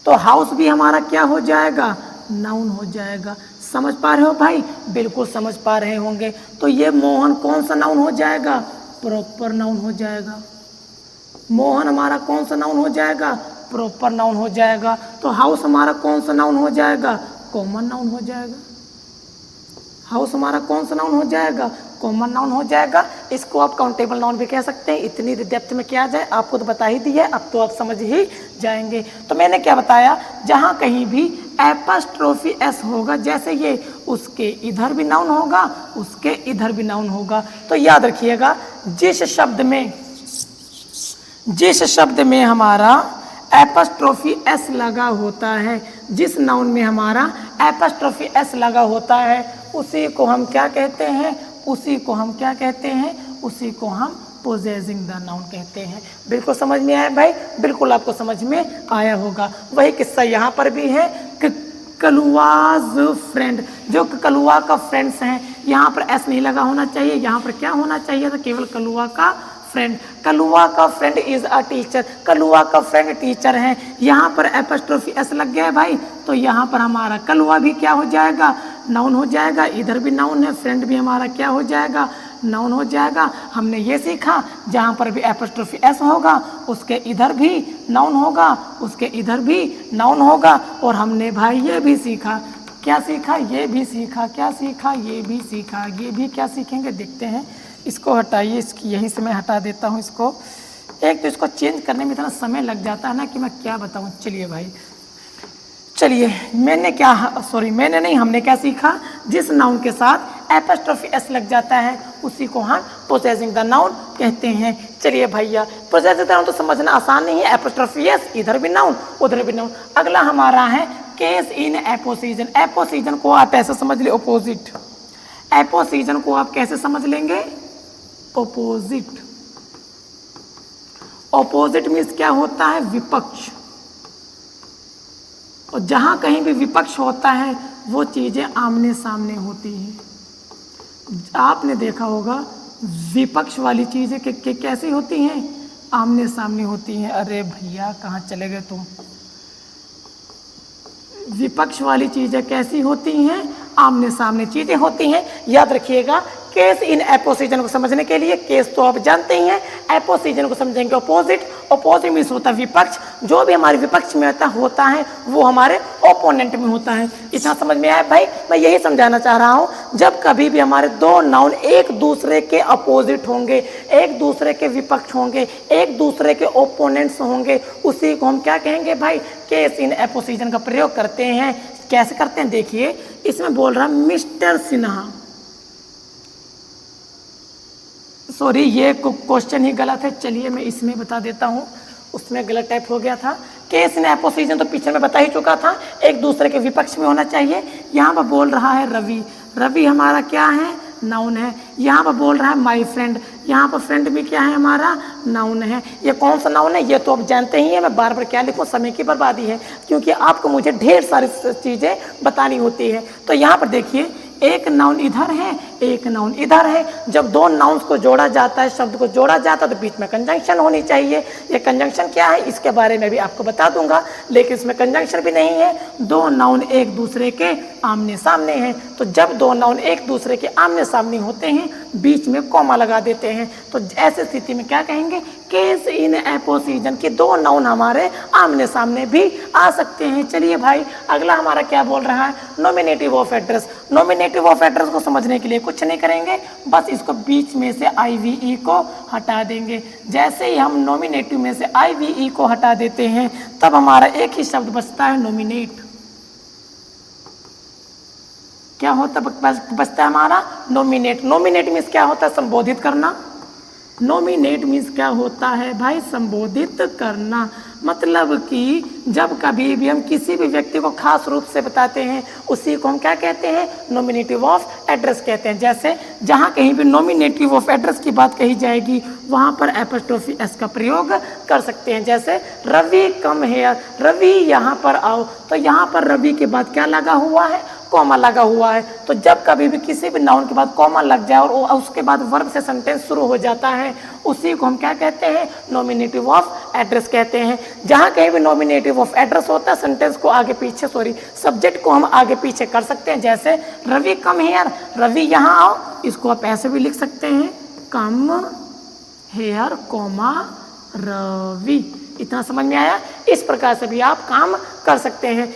तो हाउस भी हमारा क्या हो जाएगा? नाउन हो जाएगा। समझ पा रहे हो भाई? बिल्कुल समझ पा रहे होंगे। तो ये मोहन कौन सा नाउन हो जाएगा? प्रॉपर नाउन हो जाएगा। मोहन हमारा कौन सा नाउन हो जाएगा? प्रॉपर नाउन हो जाएगा। तो हाउस हमारा कौन सा नाउन हो जाएगा? कॉमन नाउन हो जाएगा। हाउस हमारा कौन सा नाउन हो जाएगा? कॉमन नाउन हो जाएगा। इसको आप काउंटेबल नाउन भी कह सकते हैं। इतनी डेप्थ में क्या जाए, आपको तो बता ही दी है, अब तो आप समझ ही जाएंगे। तो मैंने क्या बताया, जहां कहीं भी एपस्ट्रोफी एस होगा, जैसे ये, उसके इधर भी नाउन होगा, उसके इधर भी नाउन होगा। तो याद रखिएगा, जिस शब्द में हमारा एपस्ट्रोफी एस लगा होता है, जिस नाउन में हमारा एपस्ट्रोफी एस लगा होता है, उसी को हम क्या कहते हैं? उसी को हम क्या कहते हैं? उसी को हम पोजेसिंग द नाउन कहते हैं। बिल्कुल समझ में आया भाई? बिल्कुल आपको समझ में आया होगा। वही किस्सा यहाँ पर भी है कि कलुआज फ्रेंड, जो कलुआ का फ्रेंड्स हैं, यहाँ पर एस नहीं लगा होना चाहिए, यहाँ पर क्या होना चाहिए था? केवल कलुआ का फ्रेंड। कलुआ का फ्रेंड इज अ टीचर, कलुआ का फ्रेंड टीचर है। यहाँ पर एपस्ट्रोफी एस लग गया है भाई, तो यहाँ पर हमारा कलुआ भी क्या हो जाएगा? नाउन हो जाएगा। इधर भी नाउन है, फ्रेंड भी हमारा क्या हो जाएगा? नाउन हो जाएगा। हमने ये सीखा, जहाँ पर भी एपस्ट्रोफी एस होगा, उसके इधर भी नाउन होगा, उसके इधर भी नाउन होगा। और हमने भाई ये भी सीखा, क्या सीखा? ये भी सीखा। क्या सीखा? ये भी सीखा। ये भी क्या सीखेंगे? देखते हैं। इसको हटाइए, इसकी यहीं से मैं हटा देता हूँ इसको। एक तो इसको चेंज करने में इतना समय लग जाता है ना कि मैं क्या बताऊँ। चलिए भाई, चलिए, हमने क्या सीखा? जिस नाउन के साथ एपस्ट्रोफी एस लग जाता है, उसी को हम पोजेसिंग द नाउन कहते हैं। चलिए भैया, पोजेसिंग द नाउन तो समझना आसान नहीं है। एपस्ट्रोफी एस, इधर भी नाउन, उधर भी नाउन। अगला हमारा है केस इन एपोसीजन। एपोसीजन को आप ऐसे समझ ले, ऑपोजिट। एपोसीजन को आप कैसे समझ लेंगे? ऑपोजिट। ऑपोजिट मीन्स क्या होता है? विपक्ष। और जहां कहीं भी विपक्ष होता है, वो चीजें आमने सामने होती हैं। आपने देखा होगा, विपक्ष वाली चीजें कैसी होती हैं? आमने सामने होती हैं। अरे भैया कहाँ चले गए तुम? विपक्ष वाली चीजें कैसी होती हैं? आमने सामने चीजें होती हैं। याद रखिएगा, केस इन एपोसीजन को समझने के लिए, केस तो आप जानते ही हैं, एपोसीजन को समझेंगे ऑपोजिट। ऑपोजिट मीन्स होता है विपक्ष। जो भी हमारे विपक्ष में होता है वो हमारे ओपोनेंट में होता है। इतना समझ में आया भाई? मैं यही समझाना चाह रहा हूँ, जब कभी भी हमारे दो नाउन एक दूसरे के अपोजिट होंगे, एक दूसरे के विपक्ष होंगे, एक दूसरे के ओपोनेंट्स होंगे, उसी को हम क्या कहेंगे भाई? केस इन एपोसीजन का प्रयोग करते हैं। कैसे करते हैं देखिए, इसमें बोल रहा मिस्टर सिन्हा, सॉरी ये क्वेश्चन ही गलत है, चलिए मैं इसमें बता देता हूँ, उसमें गलत टाइप हो गया था। केस इन अपोजिशन तो पीछे में बता ही चुका था, एक दूसरे के विपक्ष में होना चाहिए। यहाँ पर बोल रहा है रवि, रवि हमारा क्या है, नाउन है। यहाँ पर बोल रहा है माय फ्रेंड, यहाँ पर फ्रेंड भी क्या है, हमारा नाउन है। ये कौन सा नाउन है ये तो आप जानते ही हैं, मैं बार बार क्या लिखूँ, समय की बर्बादी है, क्योंकि आपको मुझे ढेर सारी चीज़ें बतानी होती है। तो यहाँ पर देखिए, एक नाउन इधर है, एक नाउन इधर है। जब दो नाउन्स को जोड़ा जाता है, शब्द को जोड़ा जाता है, तो बीच में कंजंक्शन होनी चाहिए। ये कंजंक्शन क्या है इसके बारे में भी आपको बता दूंगा, लेकिन इसमें कंजंक्शन भी नहीं है। दो नाउन एक दूसरे के आमने सामने हैं, तो जब दो नाउन एक दूसरे के आमने सामने होते हैं, बीच में कॉमा लगा देते हैं, तो ऐसी स्थिति में क्या कहेंगे, केस इन अपोजिशन कि दो नाउन हमारे आमने सामने भी आ सकते हैं। चलिए भाई, अगला हमारा क्या बोल रहा है, nominative of address. Nominative of address को समझने के लिए कुछ नहीं करेंगे, बस इसको बीच में से IVE को हटा देंगे। जैसे ही हम नॉमिनेटिव में से IVE को हटा देते हैं, तब हमारा एक ही शब्द बचता है, नॉमिनेट। क्या होता बचता है हमारा, नॉमिनेट। नॉमिनेट मीन्स क्या होता है, संबोधित करना। नॉमिनेट मीन्स क्या होता है भाई, संबोधित करना। मतलब कि जब कभी भी हम किसी भी व्यक्ति को खास रूप से बताते हैं, उसी को हम क्या कहते हैं, नॉमिनेटिव ऑफ एड्रेस कहते हैं। जैसे जहाँ कहीं भी नॉमिनेटिव ऑफ एड्रेस की बात कही जाएगी, वहाँ पर एपोस्ट्रोफी एस का प्रयोग कर सकते हैं। जैसे रवि कम हेयर, रवि यहाँ पर आओ, तो यहाँ पर रवि के बाद क्या लगा हुआ है, कॉमा लगा हुआ है। तो जब कभी भी किसी भी नाउन के बाद कॉमा लग जाए और उसके बाद वर्ब से सेंटेंस शुरू हो जाता है, उसी को हम क्या कहते हैं, नॉमिनेटिव ऑफ एड्रेस कहते हैं। जहाँ कहीं भी नॉमिनेटिव ऑफ एड्रेस होता है, सेंटेंस को आगे पीछे, सब्जेक्ट को हम आगे पीछे कर सकते हैं। जैसे रवि कम हेयर, रवि यहाँ आओ, इसको आप ऐसे भी लिख सकते हैं, कम हेयर कॉमा रवि। इतना समझ में आया? इस प्रकार से भी आप काम कर सकते हैं।